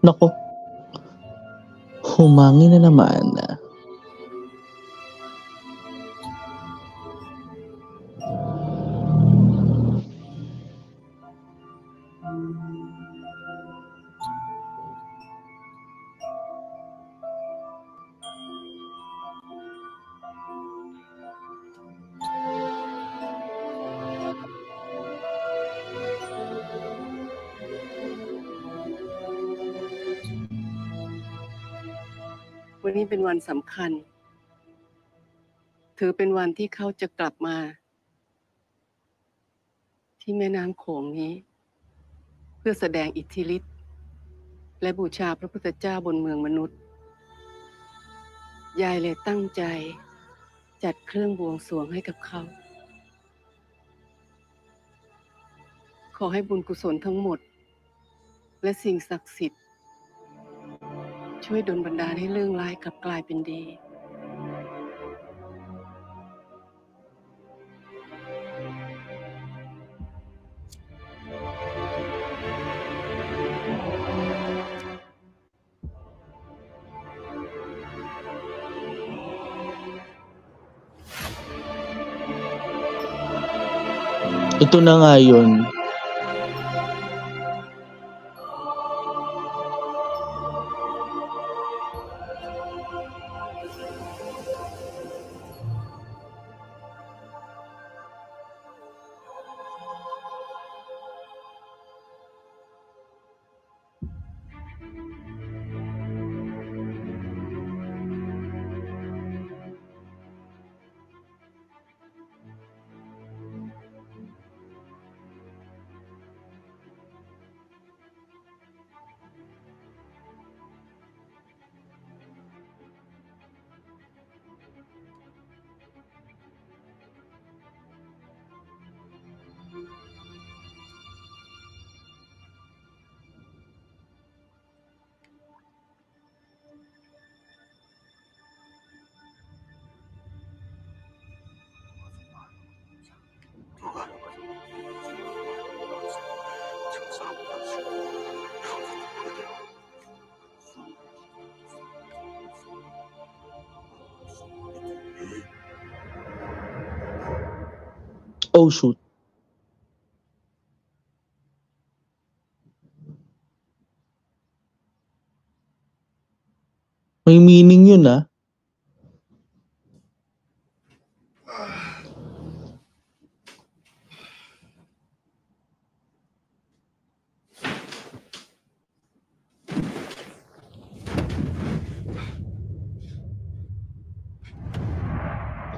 Nako. Humangin na naman.วันนี้เป็นวันสำคัญ ถือเป็นวันที่เขาจะกลับมา ที่แม่น้ำโขงนี้ เพื่อแสดงอิทธิฤทธิ์และบูชาพระพุทธเจ้าบนเมืองมนุษย์ ยายเลยตั้งใจจัดเครื่องบวงสรวงให้กับเขา ขอให้บุญกุศลทั้งหมด และสิ่งศักดิ์สิทธิ์ช่วยดลบันดาลให้เรื่องร้ายกลับกลายเป็นดี Ito na nga yun. Oh, shoot. May meaning yun, ah.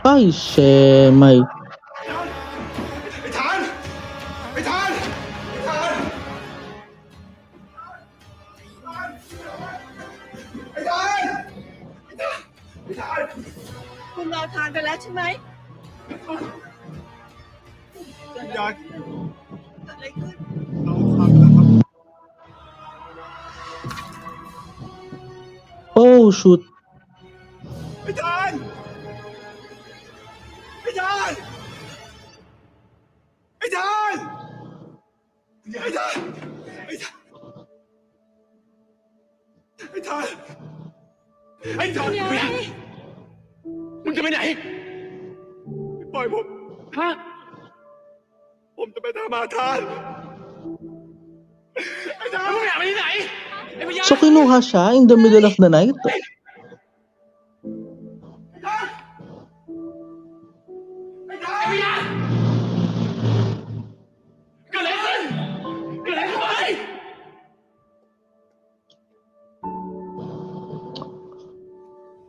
Ay, shemay. ไอ้ทานไอ้ทานไอ้ทานไอ้ทานไอ้ทาน คุณรอทานไปแล้วใช่ไหม ยาย เกิดอะไรขึ้น เราทานแล้วครับ Oh, shoot. ไอ้ทานไอ้ทานไอ้ทานไอ้ทานไอ้ทานไอ้ทานไอ้ทานไปไหนมึงจะไปไหนปล่อยผมฮะผมจะไปทำอาทานไอ้ทานมึงอยากไปที่ไหนไอ้พยา So, kinuha siya in the middle of the night? ไอ้พยาเกิดอะไรขึ้นเกิดอะไรขึ้นไป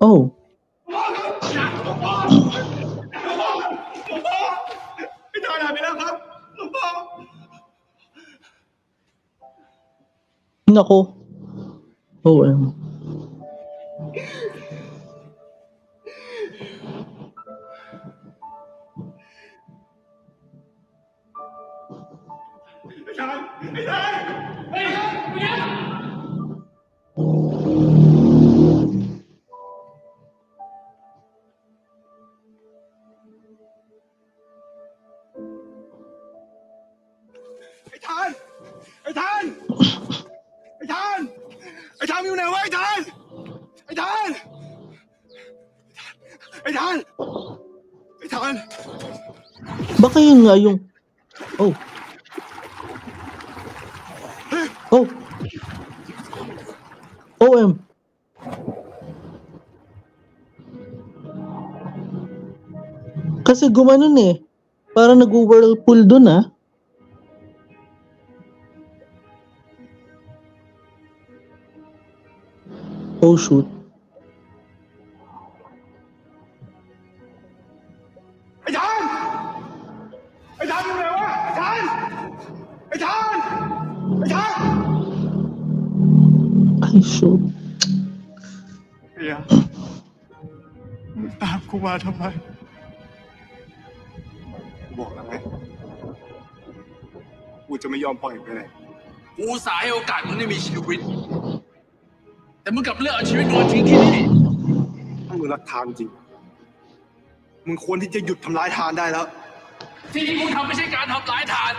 Oh. ไอ้ทานหายไปแล้วครับหลวงพ่อ Nako. Oh,ไอ้ทานไอ้ทานไอ้ทานไอ้ทานอยู่ไหนวะไอ้ทานไอ้ทานไอ้ทานไอ้ทาน Baka yun nga yung... Oh. Oh. OM. Kasi gumanon eh. Parang nag-whirlpool dun ah. Oh shoot. ไอ้ทานไอ้ทานอยู่ไหนวะไอ้ทานไอ้ทานไอ้ทาน Ay shoot. เฮียมึงตามกูมาทำไมกูบอกแล้วไงกูจะไม่ยอมปล่อยไปไหน กูสายโอกาสมึงได้มีชีวิต แต่มึงกลับเลือกเอาชีวิตมึงมาทิ้งที่นี่ ถ้ามึงรักทานจริง มึงควรที่จะหยุดทำร้ายทานได้แล้ว ที่ที่กูทำไม่ใช่การทำร้ายทาน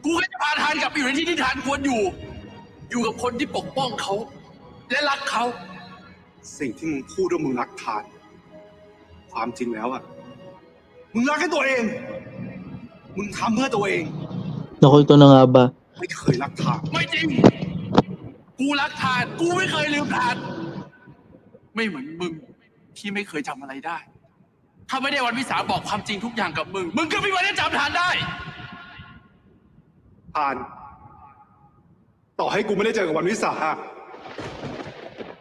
กูแค่จะพาทานกลับไปอยู่ในที่ที่ทานควรอยู่ อยู่กับคนที่ปกป้องเขา และรักเขา สิ่งที่มึงพูดว่ามึงรักทาน ความจริงแล้วอ่ะ มึงรักแค่ตัวเอง มึงทำเพื่อตัวเอง Nako, ito na nga ba? ไม่เคยรักทาน ไม่จริง กูรักทาน กูไม่เคยลืมทาน ไม่เหมือนมึงที่ไม่เคยจำอะไรได้ ถ้าไม่ได้วันวิสาบอกความจริงทุกอย่างกับมึง มึงก็ไม่มีวันได้จำทานได้ ทาน ต่อให้กูไม่ได้เจอกับวันวิสา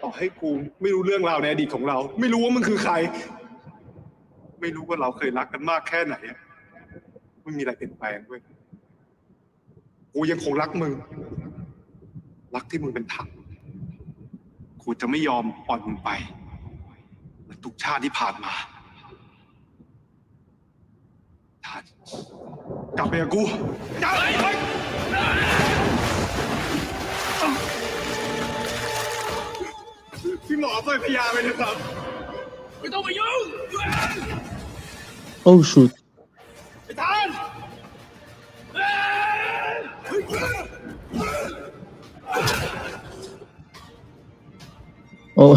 ต่อให้กูไม่รู้เรื่องราวในอดีตของเรา ไม่รู้ว่ามึงคือใคร ไม่รู้ว่าเราเคยรักกันมากแค่ไหนไม่มีอะไรเปลี่ยนแปลงเว้ยกูยังคงรักมึง รักที่มึงเป็นธรรมกูจะไม่ยอมปล่อยมึงไปเหมือนทุกชาติที่ผ่านมาท่านกลับไปกับกูพี่หมอปล่อยพยาไปนะครับไม่ต้องมายุ่ง Oh shoot. ไอ้ท่าน Oh.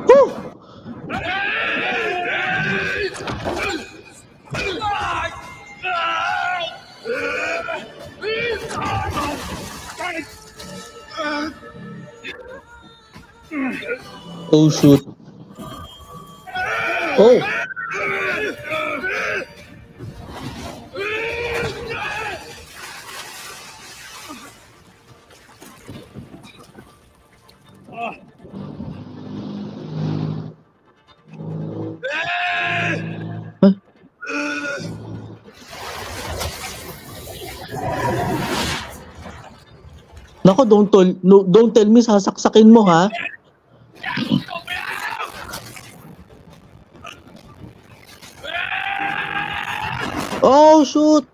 Woo! Oh shoot. Oh. Nako, don't tell me sasaksakin mo, ha? Oh, shoot!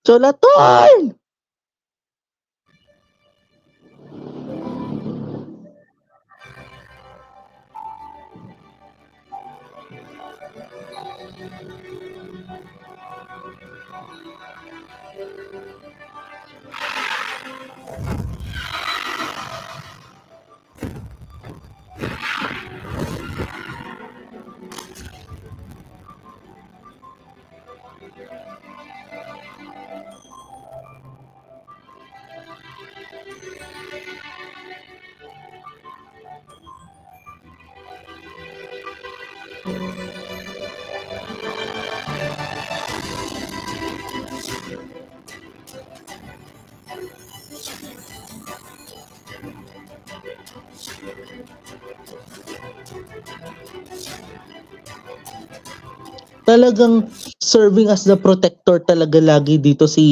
Cholaton! Talagang serving as the protector talaga lagi dito si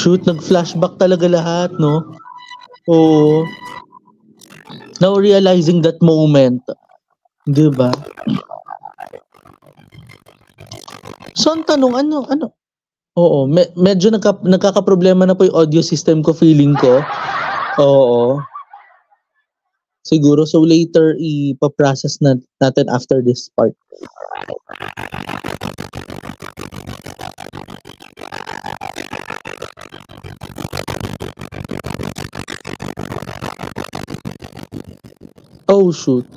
shoot, nag-flashback talaga lahat, no? Oo. Now realizing that moment, di ba? So, ang tanong, ano? Oo, medyo nagkakaproblema na po yung audio system ko, feeling ko. Oo. Siguro, so later, ipaprocess natin after this part. Oh, shoot.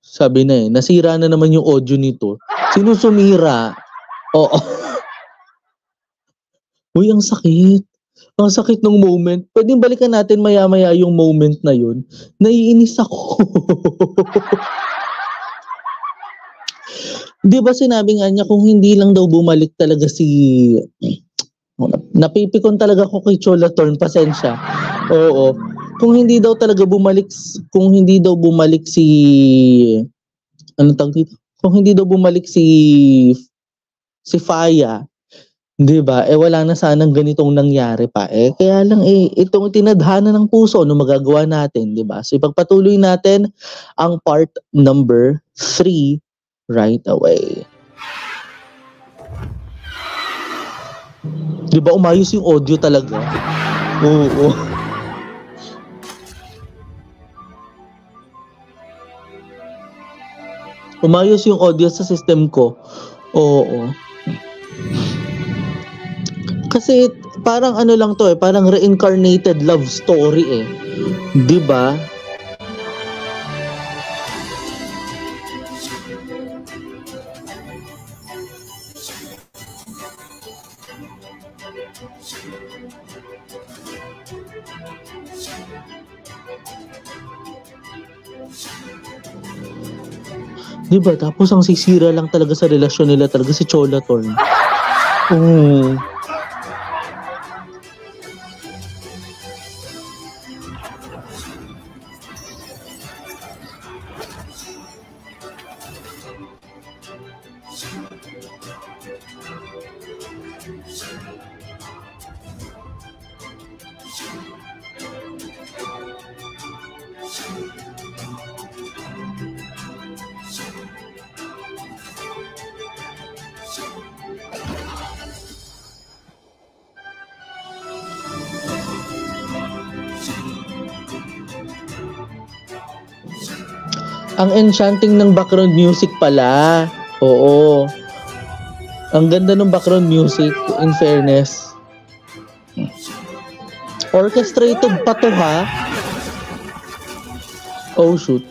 Sabi na nasira na naman yung audio nito. Sino sumira? Oo. Uy, ang sakit. Ang sakit ng moment. Pwedeng balikan natin maya-maya yung moment na yun. Naiinis ako. Di ba sinabi nga niya kung hindi lang daw bumalik talaga si... Napipikon talaga ako kay Cholaton, pasensya. Oo. Kung hindi daw bumalik si ano tawag dito? Kung hindi daw bumalik si Faya, 'Di ba? Wala na sanang ganitong nangyari pa. Kaya lang itong tinadhana ng puso ano magagawa natin, 'di ba? So ipagpatuloy natin ang part number 3 right away. 'Di ba umayos yung audio talaga? Oo. Umayos yung audio sa system ko. Oo. Kasi parang ano lang to parang reincarnated love story 'di ba? Diba? Tapos ang sisira lang talaga sa relasyon nila talaga si Chola Torn. Oo. Ang enchanting ng background music pala. Oo. Ang ganda ng background music, in fairness. Orchestrated pa to ha. Oh shoot.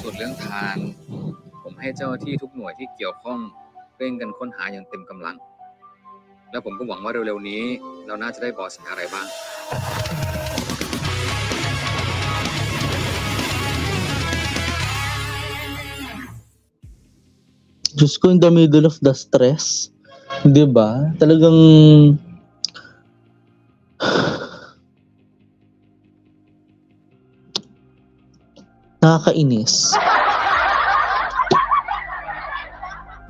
ส่วนเรื่องทานผมให้เจ้าหน้าที่ทุกหน่วยที่เกี่ยวข้องเร่งกันค้นหาอย่างเต็มกำลัง แล้วผมก็หวังว่าเร็วๆนี้เราน่าจะได้เบาะแสอะไรบ้าง Diyos ko, in the middle of the stress. 'Di ba? Talagang nakakainis.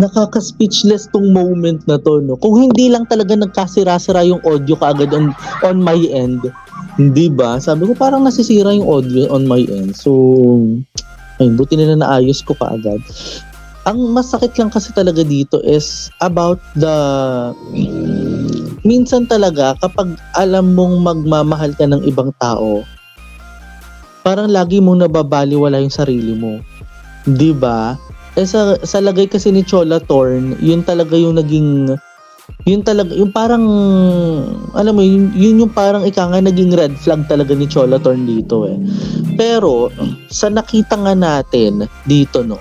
Nakaka-speechless tong moment na to, no? Kung hindi lang talaga nagkasira-sira yung audio kaagad on my end, hindi ba? Sabi ko parang nasisira yung audio on my end. So, ayun, buti na naayos ko kaagad. Ang masakit lang kasi talaga dito is about the minsan talaga kapag alam mong magmamahal ka ng ibang tao, parang lagi mong nababaliwala yung sarili mo. 'Di ba? Sa lagay kasi ni Chola Torn, yun talaga yung naging yung parang alam mo yun yung parang naging red flag talaga ni Chola Torn dito Pero sa nakita nga natin dito, no,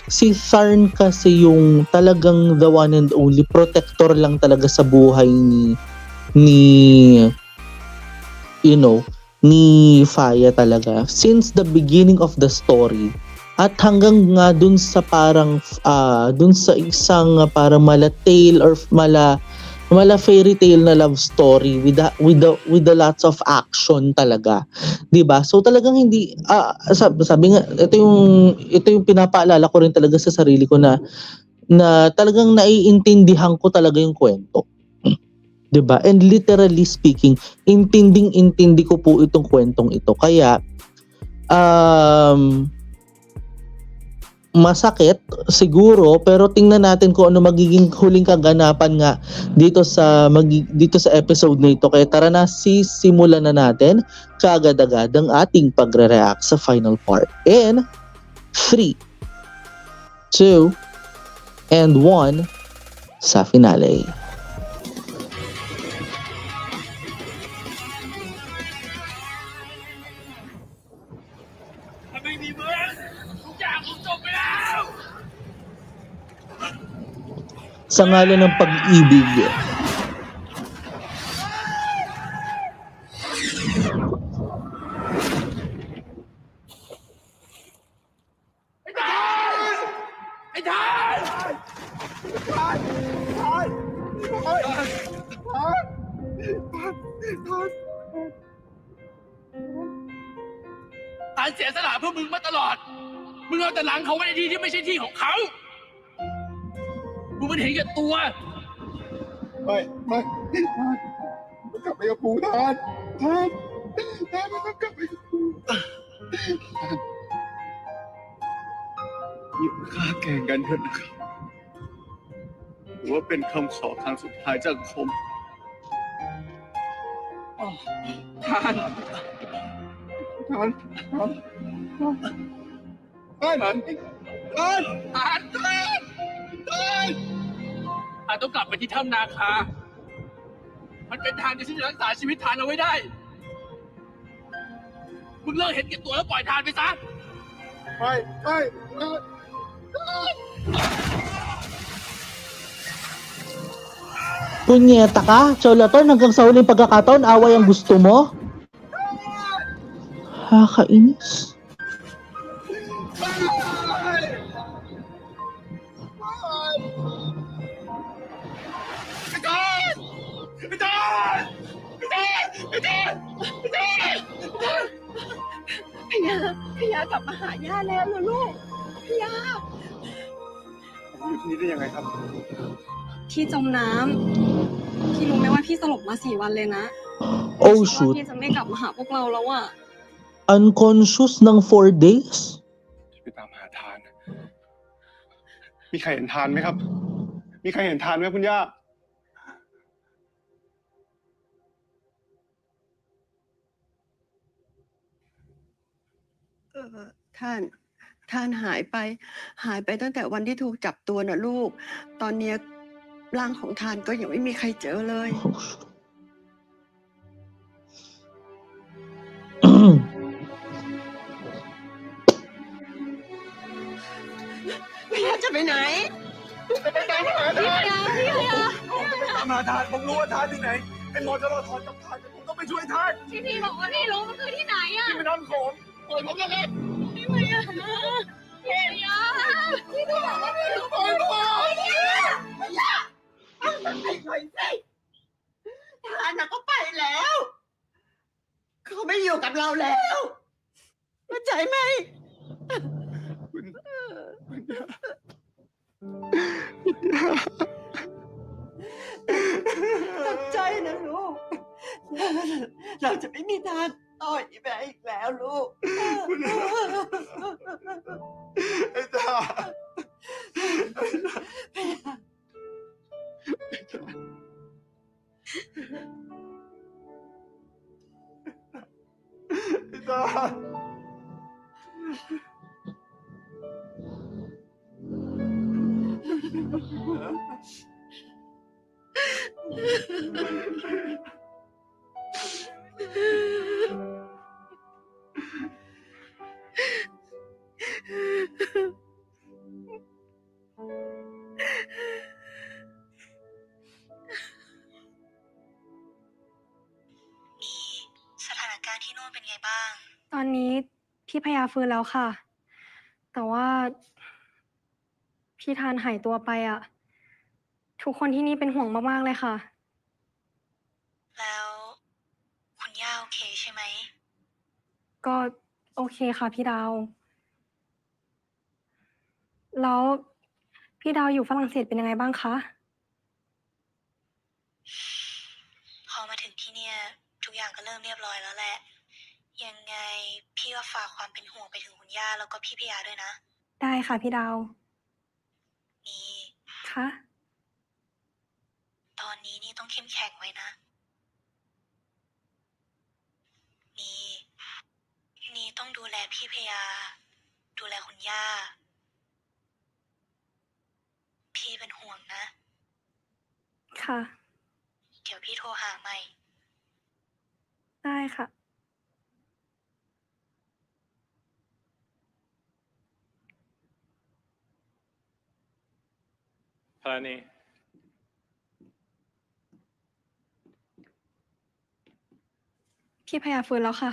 si Tharn kasi yung talagang the one and only protector lang talaga sa buhay ni Faya talaga since the beginning of the story. At hanggang nga dun sa parang dun sa isang parang mala tale or mala fairy tale na love story with the lots of action talaga, 'di ba? So talagang hindi sabi nga ito yung pinapaalala ko rin talaga sa sarili ko na talagang naiintindihan ko talaga yung kwento. 'Di ba? And literally speaking, intinding-intindi ko po itong kwentong ito. Kaya masakit siguro, pero tingnan natin kung ano magiging huling kaganapan nga dito sa episode na ito. Kaya tara na, sisimulan na natin kaagad-agad ang ating pagre-react sa final part in 3, 2, and 1 sa finale. Sa ngalan ng pag-ibig. เสียสละเพื่อมึงมาตลอด มึงเอาแต่หลังเขาไว้ในที่ที่ไม่ใช่ที่ของเขามึงมันเห็นแก่ตัวไม่มันกลับไปกับกูทานมันต้องกลับไปกับกูหยุดฆ่าแก่งกันเถอะนะครับหรือว่าเป็นคำขอครั้งสุดท้ายจากผมทานต้องกลับไปที่ถ้ำนาคา มันเป็นทางที่ฉันจะรักษาชีวิตทานเอาไว้ได้ มึงเลิกเห็นแก่ตัวแล้วปล่อยทานไปซะPunyeta ka? Cholaton, hanggang sa huling pagkakataon, away ang gusto mo? Nakakainis. Pia กลับมาหาย่าแล้วนะลูก Pia อยู่ที่นี่ได้ยังไงครับ พี่จมน้ำพี่รู้ไหมว่าพี่สลบมา4 วันเลยนะ Oh shoot. พี่จะไม่กลับมาหาพวกเราแล้วอ่ะ Unconscious ng 4 days? ไปตามหาทาน มีใครเห็นทานไหมครับ มีใครเห็นทานไหมคุณย่า ท่านหายไปตั้งแต่วันที่ถูกจับตัวน่ะลูก ตอนเนี้ยร่างของท่านก็ยังไม่มีใครเจอเลย พี่จะไปไหนไปตามหาทานผมรู้ว่าทานที่ไหนเป็นรอจะรอถอนจับทานผมต้องไปช่วยทาน ที่พี่บอกว่าพี่รู้มันคือที่ไหนอ่ะ ที่ไปนอนโขงปล่อยผมกันเลย พี่พยาพี่ต้องบอกว่าพี่รู้ ปล่อยผม พยาเอามันไปหน่อยสิทานน่ะก็ไปแล้ว เขาไม่อยู่กับเราแล้วเข้าใจไหม ตั้งใจนะลูก เราจะไม่มีทางต่อยไปอีกแล้วลูก ไอ้ตาไอ้ตาสถานการณ์ที่นู่นเป็นไงบ้าง ตอนนี้พี่พยาฟื้นแล้วค่ะ แต่ว่าพี่ทานหายตัวไปอ่ะ ทุกคนที่นี่เป็นห่วงมากๆเลยค่ะ แล้วคุณย่าโอเคใช่ไหม ก็โอเคค่ะพี่ดาว แล้วพี่ดาวอยู่ฝรั่งเศสเป็นยังไงบ้างคะ พอมาถึงที่เนี่ยทุกอย่างก็เริ่มเรียบร้อยแล้วแหละ ยังไงพี่ก็ฝากความเป็นห่วงไปถึงคุณย่าแล้วก็พี่พยาด้วยนะ ได้ค่ะพี่ดาว นี่ คะ ตอนนี้นี่ต้องเข้มแข็งไว้นะ นี่ต้องดูแลพี่พยา ดูแลคุณย่า พี่เป็นห่วงนะ ค่ะ เดี๋ยวพี่โทรหาใหม่ ได้ค่ะ พลานี พี่พยาฟื้นแล้วค่ะ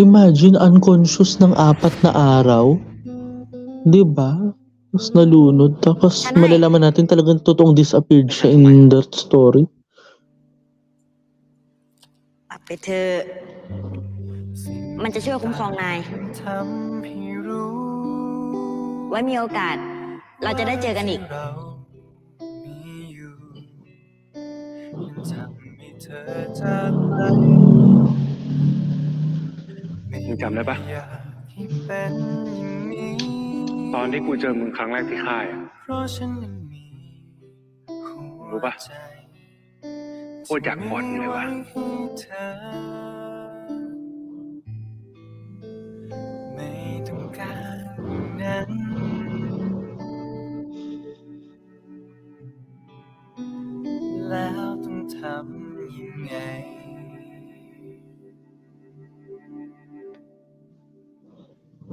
Imagine unconscious ng 4 na araw. 'Di ba? Tapos nalunod, tapos Siya na eh. malalaman natin talagang totoong disappeared siya in that story. เอาไปเถอะมันจะช่วยคุ้มครองนาย ไว้มีโอกาส เราจะได้เจอกันอีก มึงจำได้ปะตอนที่กูเจอมึงครั้งแรกที่ค่ายอะรู้ปะโคตรอยากกอดมึงเลยว่ะแล้วต้องทำยังไง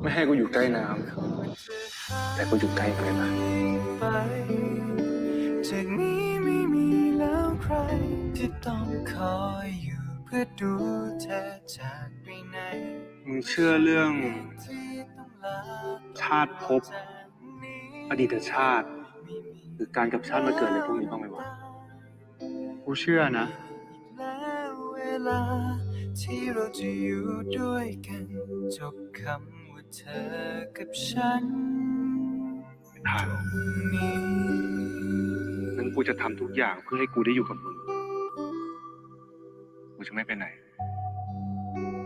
ไม่ให้กูอยู่ใกล้น้ำแต่กูอยู่ใกล้มึงเลยนะ จากนี้ไม่มีแล้วใครที่ต้องคอยอยู่เพื่อดูเธอจากไปไหน มึงเชื่อเรื่องชาติภพอดีตชาติ หรือการกับชาติมาเกิดอะไรพวกนี้บ้างไหมวะกูเชื่อนะ แล้วเวลาที่เราจะอยู่ด้วยกันจบคำว่าเธอกับฉันตรงนี้ งั้นกูจะทำทุกอย่างเพื่อให้กูได้อยู่กับมึง กูจะไม่ไปไหน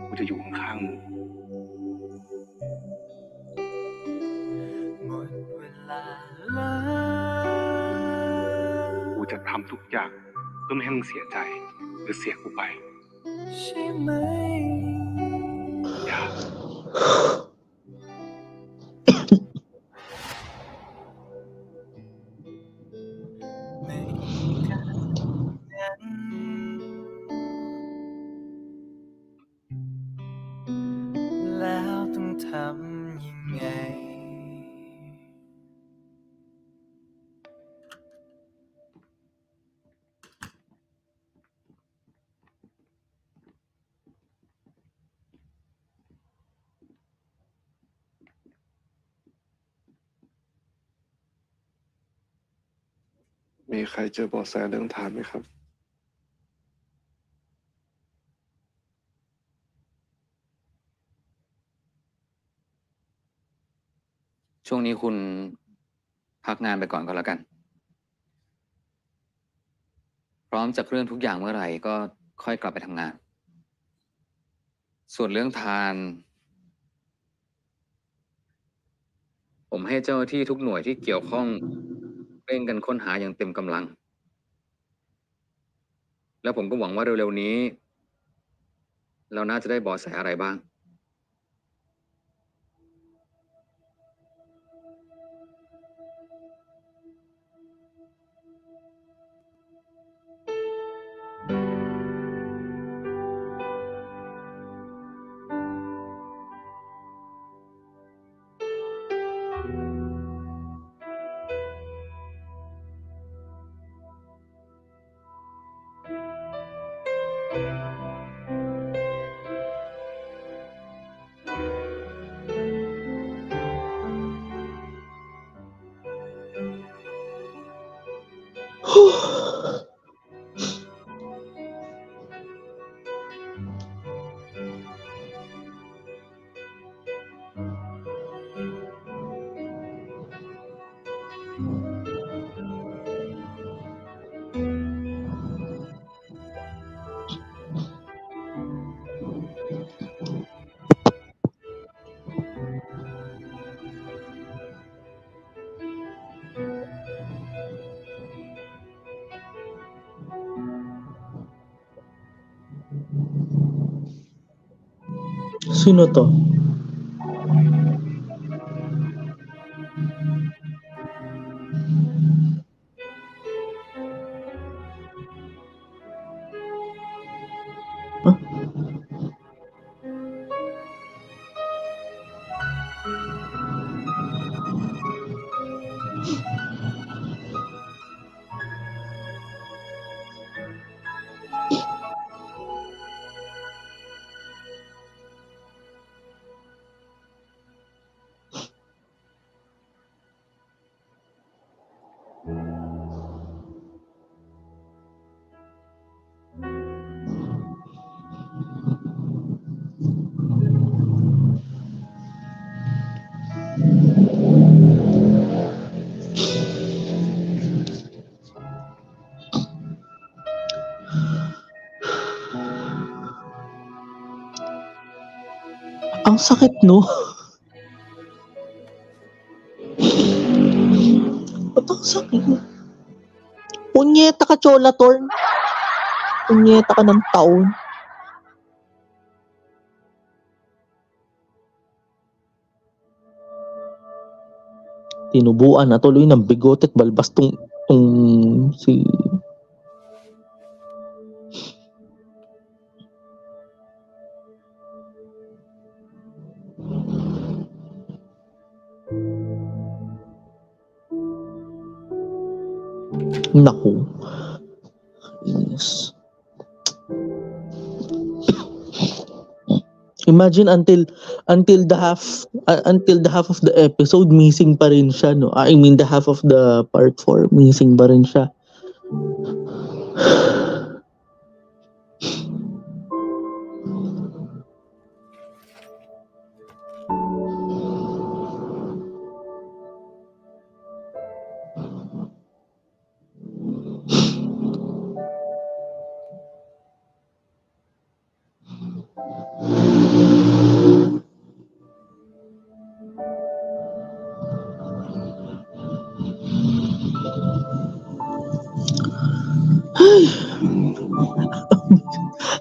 กูจะอยู่ข้างๆมึง หมดเวลาแล้ว กูจะทำทุกอย่างเพื่อไม่ให้มึงเสียใจ หรือเสียกูไป ใช่ไหม อย่า ไม่กันนั้นแล้วต้องทำยังไง มีใครเจอเบาะแสเรื่องฐานไหมครับ ช่วงนี้คุณพักงานไปก่อนก็แล้วกัน พร้อมจากเรื่องทุกอย่างเมื่อไหร่ก็ค่อยกลับไปทำงาน ส่วนเรื่องทาน ผมให้เจ้าหน้าที่ทุกหน่วยที่เกี่ยวข้องเร่งกันค้นหาอย่างเต็มกำลัง แล้วผมก็หวังว่าเร็วๆนี้ เราน่าจะได้เบาะแสอะไรบ้าง Sino to? Huh? Ang sakit, no? Ba't ang sakit? Punyeta ka, Chola Torn. Punyeta ka ng taon. Tinubuan na tuloy ng bigote at balbas tong si... Naku. Yes. Imagine until the half of the episode missing pa rin siya, no? I mean the half of the part 4 missing pa rin siya.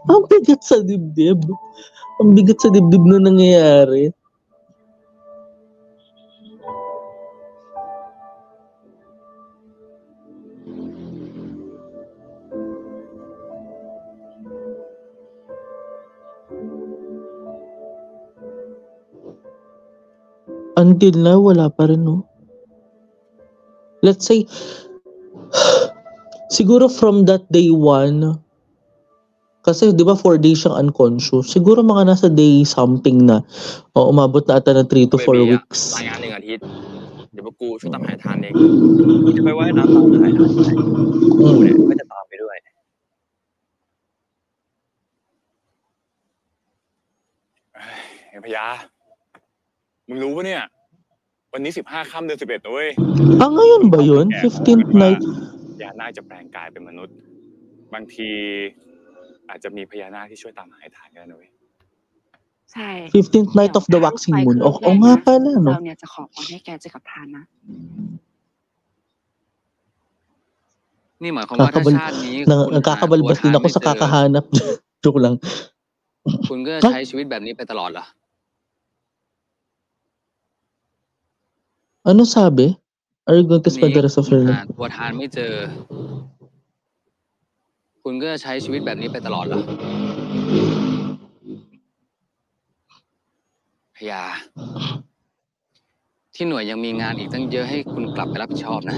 Ang bigat sa dibdib. Ang bigat sa dibdib na nangyayari. Until now, wala pa rin, no? Let's say, siguro from that day 1, kasi di ba 4 days siyang unconscious, siguro mga nasa day something na, umabot na ata ng 3 to 4 weeks. รายงาน1 อาทิตย์เดี๋ยวพวกกูช่วยตามหาทานเองกูจะไปว่ายน้ำตามหาทานกูเนี่ยก็จะตามไปด้วย ไอ้พญามึงรู้ปะเนี่ยวันนี้15 ค่ำเดือน 11นะเว้ย Ngayon ba yun? 15th night? พญานาคจะแปลงกายเป็นมนุษย์บางทีอาจจะมีพญานาคที่ช่วยตามหาไอ้ฐานกันนะเว้ย ใช่ 15th night of the waxing moon. Oo nga pala, no? เราเนี่ยจะขอพรให้แกเจอกับทานนะ นี่หมายความว่าถ้าชาตินี้คุณหาตัว Nagkakabalbas ทา din น ako ไม่ sa เจอ kakahanap. Joke lang. คุณก็จะใช้ชีวิตแบบนี้ไปตลอดเหรอ Ano sabi? Are you going to นี้ spend the rest of คุณ your หา life? ตัวทานไม่เจอ คุณก็จะใช้ชีวิตแบบนี้ไปตลอดเหรอพญาที่หน่วยยังมีงานอีกตั้งเยอะให้คุณกลับไปรับผิดชอบนะ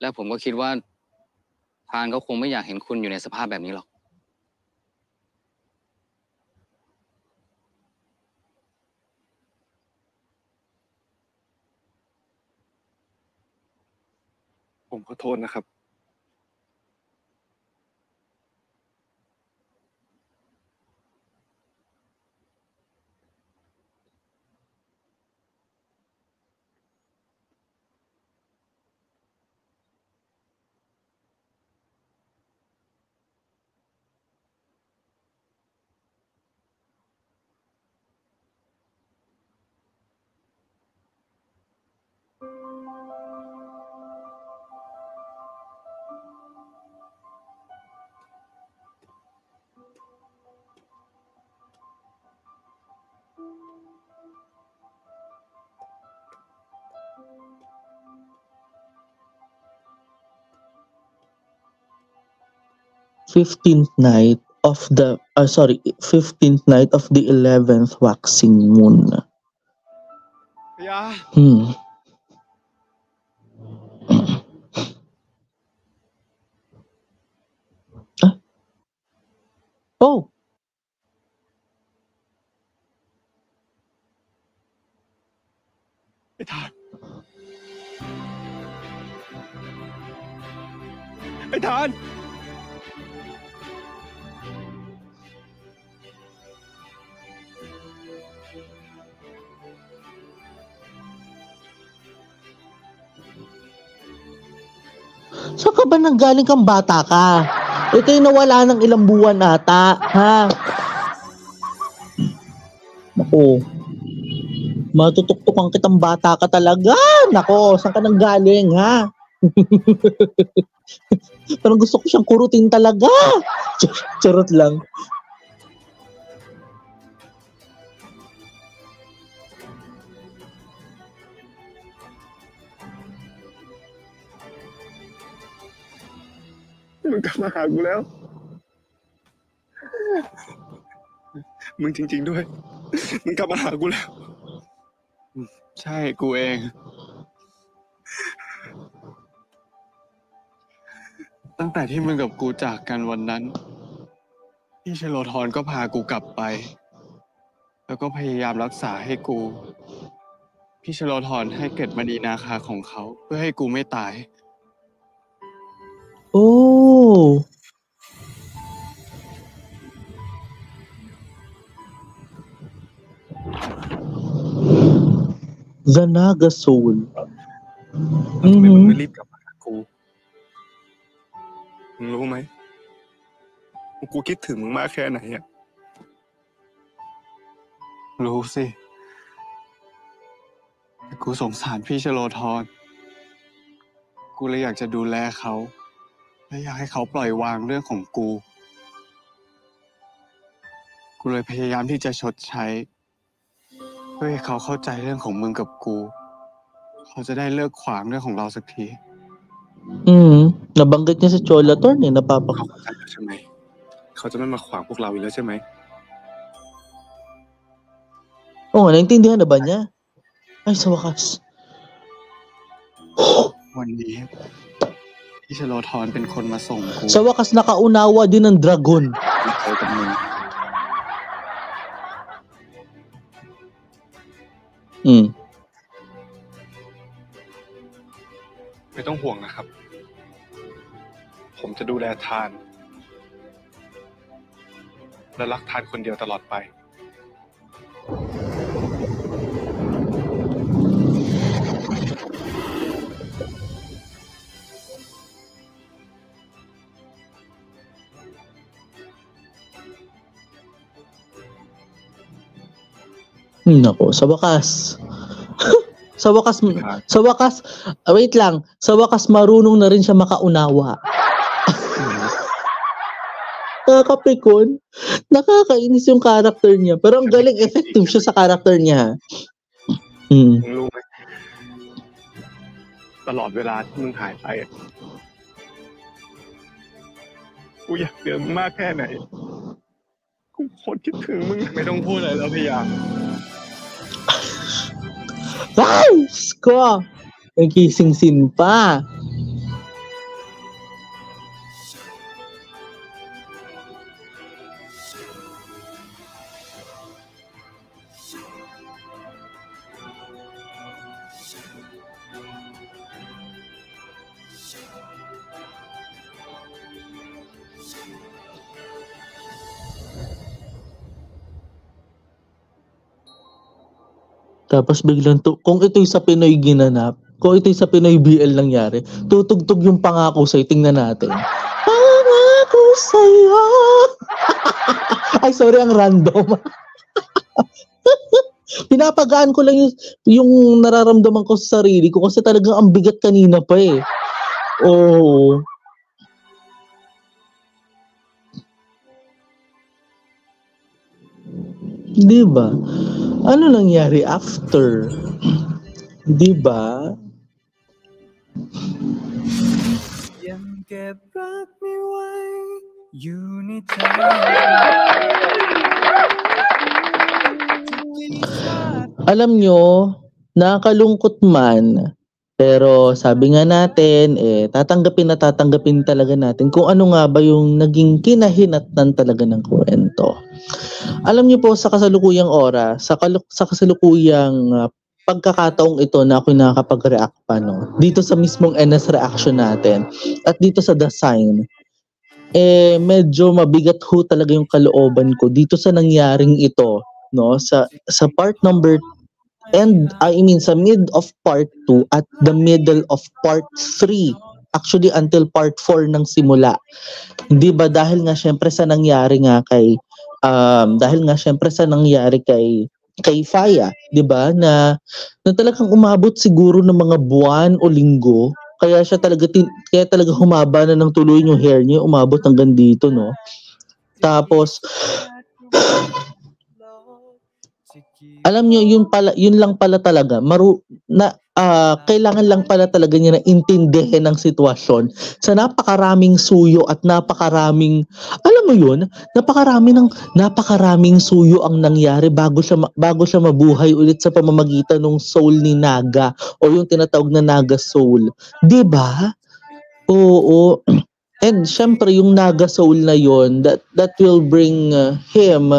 และผมก็คิดว่าทานเขาคงไม่อยากเห็นคุณอยู่ในสภาพแบบนี้หรอก ผมขอโทษนะครับ 15th night of the 15th night of the 11th waxing moon. พญา Oh. ไอ้ฐาน ไอ้ทาน Saan ka ba nanggaling kang bata ka? Ito yung nawala ng ilang buwan ata, ha? Naku. Matutuktukan kitang bata ka talaga. Nako, saan ka nanggaling, ha? Parang gusto ko siyang kurutin talaga. Charot lang.มึงกลับมาหากูแล้ว มึงจริงๆด้วย มึงกลับมาหากูแล้ว ใช่กูเอง ตั้งแต่ที่มึงกับกูจากกันวันนั้น พี่ชโลธรก็พากูกลับไป แล้วก็พยายามรักษาให้กู พี่ชโลธรให้เกร็ดมณีนาคาของเขา เพื่อให้กูไม่ตาย โอ้ The Naga Soul. ทำไมมึงไม่รีบกลับมาหากู มึงรู้ไหมกูคิดถึงมึงมากแค่ไหนอ่ะ รู้สิแต่กูสงสารพี่ชโลธร กูเลยอยากจะดูแลเขา และอยากให้เขาปล่อยวางเรื่องของกู กูเลยพยายามที่จะชดใช้ เพื่อให้เขาเข้าใจเรื่องของมึงกับกู เขาจะได้เลิกขวางเรื่องของเราสักที Nabanggit niya sa Cholathorn eh, เขาเข้าใจแล้วใช่ไหม เขาจะไม่มาขวางพวกเราอีกแล้วใช่ไหม Oo, naintindihan na ba niya? Ay, sa wakas. วันนี้พี่ชโลธรเป็นคนมาส่งกู Sa wakas, nakaunawa din ng dragon. มาเจอกับมึง ไม่ต้องห่วงนะครับ ผมจะดูแลทาน และรักทานคนเดียวตลอดไป Nako, sa wakas. Wait lang. Sa wakas, marunong na rin siya makaunawa. Nakakapikon. Nakakainis yung character niya. Pero ang galing, effective siya sa character niya. มึงรู้ไหมตลอดเวลาที่มึงหายไปอะกูอยากเจอมึงมากแค่ไหน กูโคตรคิดถึงมึง ไม่ต้องพูดอะไรแล้วพี่ยา Ay! Sko! Nagkising-sin pa. Tapos biglang kung ito'y sa Pinoy ginanap, kung ito'y sa Pinoy BL nangyari, tutugtog yung pangako sa'yo. Tingnan natin. Pangako sa'yo! Ay, sorry, ang random. Pinapagaan ko lang yung nararamdaman ko sa sarili ko kasi talagang ang bigat kanina pa eh. Oo. Diba? Ano nangyari after? Diba? ยังเก็บรักไม่ไว้อยู่ในใจ Alam nyo, nakakalungkot man, pero sabi nga natin, tatanggapin talaga natin kung ano nga ba yung naging kinahinatnan talaga ng kwento. Alam niyo po sa kasalukuyang oras, sa kasalukuyang pagkakataong ito na ako nakakapag-react pa, no? Dito sa mismong NS reaction natin at dito sa The Sign, medyo mabigat ho talaga yung kalooban ko dito sa nangyaring ito, no? Sa part number sa mid of part 2 at the middle of part 3. Actually, until part 4 ng simula. Hindi ba dahil nga syempre sa nangyari kay Faya, 'di ba? Na talagang umabot siguro ng mga buwan o linggo. Kaya talaga humaba na ng tuloy yung hair niya, umabot hanggang dito, no? Tapos alam niyo yun lang pala talaga kailangan lang pala talaga niya na intindihin ng sitwasyon sa napakaraming suyo at napakaraming suyo ang nangyari bago siya mabuhay ulit sa pamamagitan ng soul ni Naga o yung tinatawag na Naga soul, 'di ba? Oo. And syempre yung Naga soul na yon that will bring him,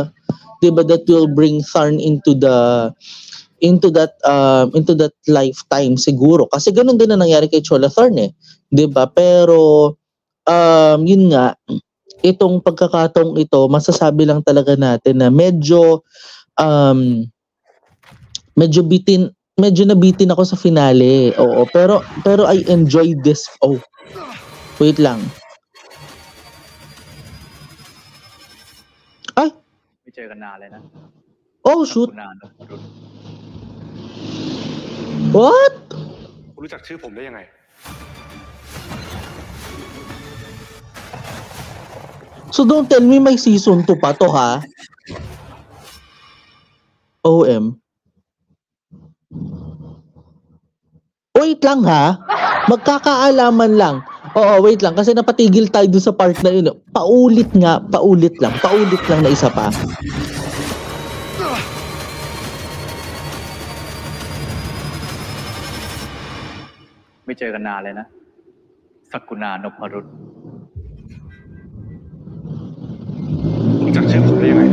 'di ba, that will bring Tharn into that lifetime siguro, kasi ganun din na nangyari kay Chola Tharn, 'di ba? Pero yun nga, itong pagkakataong ito, masasabi lang talaga natin na medyo nabitin ako sa finale. Oo, pero I enjoyed this. Oh, wait lang. Ay,ไม่เจอกันนานเลยนะ oh shoot. นานนะรุ่น What? คุณรู้จักชื่อผมได้ยังไง So don't tell me may season 2 pa to, ha? OM. Wait lang, ha? Magkakaalaman lang. Oo, wait lang. Kasi napatigil tayo dun sa part na yun. Paulit lang na isa pa.ไม่เจอกันนานเลยนะสักกุณานพรุษ รู้จักชื่อผมได้ยังไง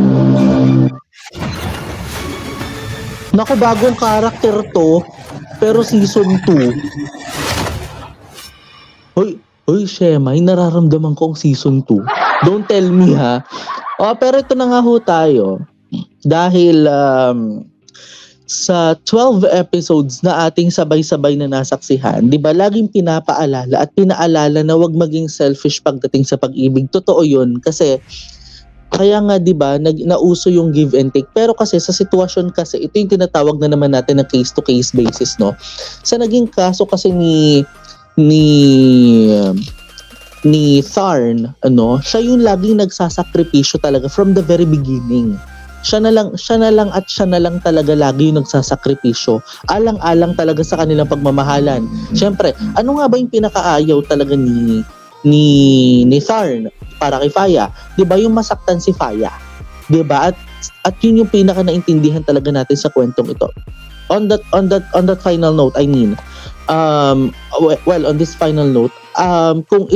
Naku, bagong karakter to, pero season 2. Hoy, Shema, nararamdaman ko ang season 2. Don't tell me, ha? Pero ito na nga ho tayo. Dahil sa 12 episodes na ating sabay-sabay na nasaksihan, 'di ba, laging pinapaalala at pinaalala na 'wag maging selfish pagdating sa pag-ibig. Totoo 'yun, kasi kaya nga 'di ba, nauso yung give and take. Pero kasi sa sitwasyon kasi, ito yung tinatawag na naman natin na case to case basis, no? Sa naging kaso kasi ni Tharn, siya yung laging nagsasakripisyo talaga from the very beginning. Siya na lang talaga lagi yung nagsasakripisyo. Alang-alang talaga sa kanilang pagmamahalan. Siyempre, ano nga ba yung pinakaayaw talaga ni Tharn para kay Faya? 'Di ba, yung masaktan si Faya? 'Di ba? At yun yung pinaka naintindihan talaga natin sa kwentong ito. On that final note, I mean, on this final note, kung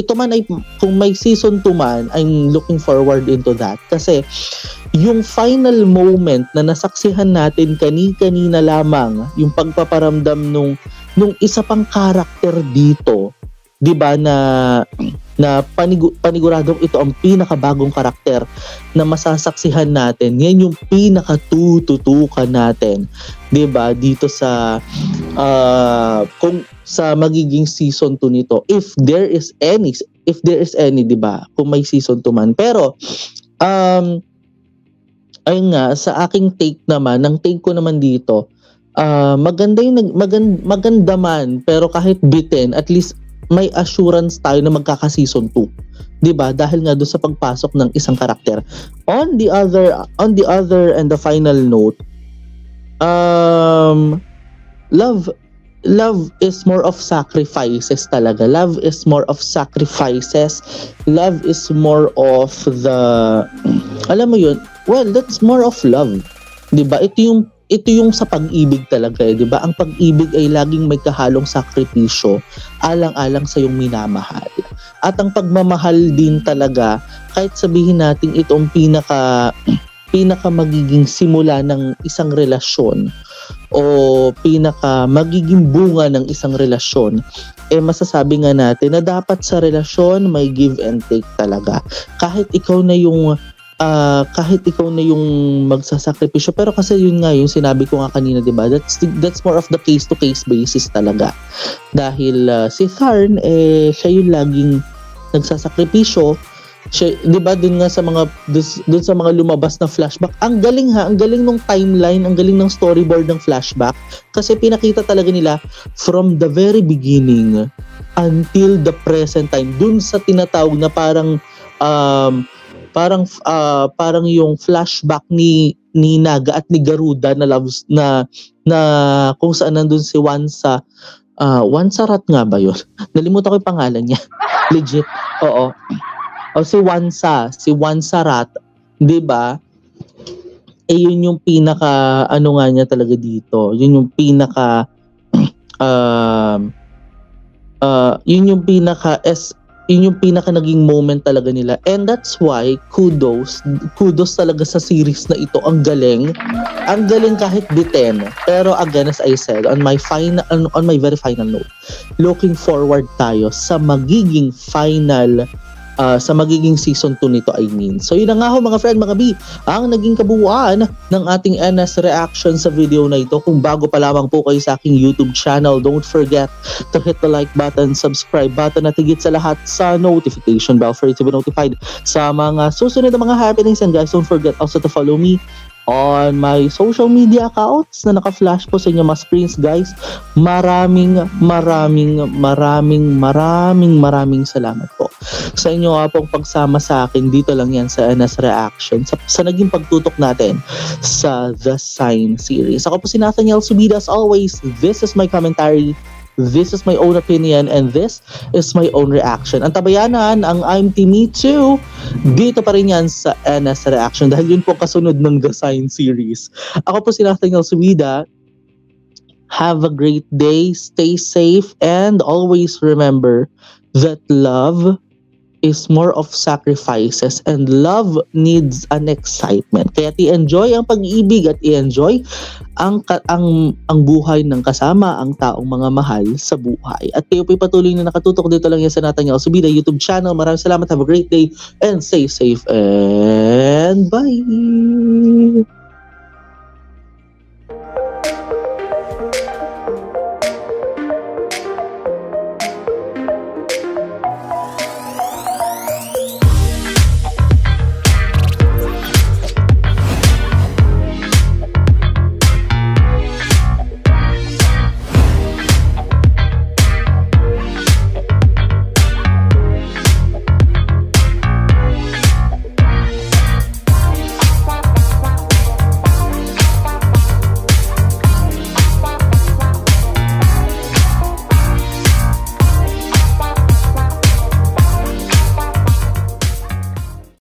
may season 2 man, I'm looking forward into that, kasi yung final moment na nasaksihan natin kanina lamang, yung pagpaparamdam nung isa pang karakter dito, 'di ba, na paniguradong ito ang pinakabagong karakter na masasaksihan natin. Yan yung pinakatututukan natin, 'di ba, dito sa kung sa magiging season 2 nito, if there is any, 'di ba, kung may season 2 man. Pero ayun nga, sa aking take ko naman dito, maganda man, pero kahit bitin, at least may assurance tayo na magkaka-season 2. 'Di ba? Dahil nga doon sa pagpasok ng isang karakter. On the other and the final note, love is more of sacrifices talaga. Love is more of sacrifices. Love is more of the, alam mo yun, well, that's more of love. 'Di ba? Ito yung sa pag-ibig talaga, 'di ba? Ang pag-ibig ay laging may kahalong sakripisyo, alang-alang sa iyong minamahal. At ang pagmamahal din talaga, kahit sabihin natin itong pinaka magiging simula ng isang relasyon, o pinaka magiging bunga ng isang relasyon, masasabi nga natin na dapat sa relasyon may give and take talaga. Kahit ikaw na yung magsasakripisyo, pero kasi yun nga yung sinabi ko nga kanina, diba? That's more of the case to case basis talaga. Dahil si Tharn, siya yung laging nagsasakripisyo. Siya, 'di ba, dun sa mga lumabas na flashback. Ang galing ng timeline, ang galing ng storyboard ng flashback kasi pinakita talaga nila from the very beginning until the present time dun sa tinatawag na parang yung flashback ni Naga at ni Garuda na kung saan nandun si Wansa. Wansarat nga ba yun? Nalimutan ko yung pangalan niya. Legit. Oo. O si Wansarat, 'di ba? Yun yung pinaka ano nga niya talaga dito. Yun yung pinaka yun yung pinaka naging moment talaga nila. And that's why kudos talaga sa series na ito. Ang galing kahit biten. Pero again, as I said, on my very final note, looking forward tayo sa magiging final sa magiging season 2 nito, I mean. So yun na nga ho mga friend, mga B, ang naging kabuuan ng ating NS reaction sa video na ito. Kung bago pa lamang po kayo sa aking YouTube channel, don't forget to hit the like button, subscribe button, at higit sa lahat sa notification bell for you to be notified sa mga susunod na mga happenings. And guys, don't forget also to follow me on my social media accounts na naka-flash po sa inyo mga screens, guys. Maraming salamat po sa inyo pong pagsama sa akin. Dito lang yan sa NS Reaction, sa naging pagtutok natin sa The Sign series. Ako po si Nathaniel Subida. As always, this is my commentary, this is my own opinion, and this is my own reaction. Ang tabayanan, ang I'm Team Me Too, dito pa rin yan sa NS Reaction dahil yun po kasunod ng The Sign series. Ako po si Nathaniel Subida. Have a great day, stay safe, and always remember that love is more of sacrifices and love needs an excitement. Kaya i-enjoy ang pag-ibig at i-enjoy ang buhay ng kasama ang taong mga mahal sa buhay. At kayo po'y patuloy na nakatutok dito lang yan sa Nathaniel Subida YouTube channel. Maraming salamat. Have a great day and stay safe and bye!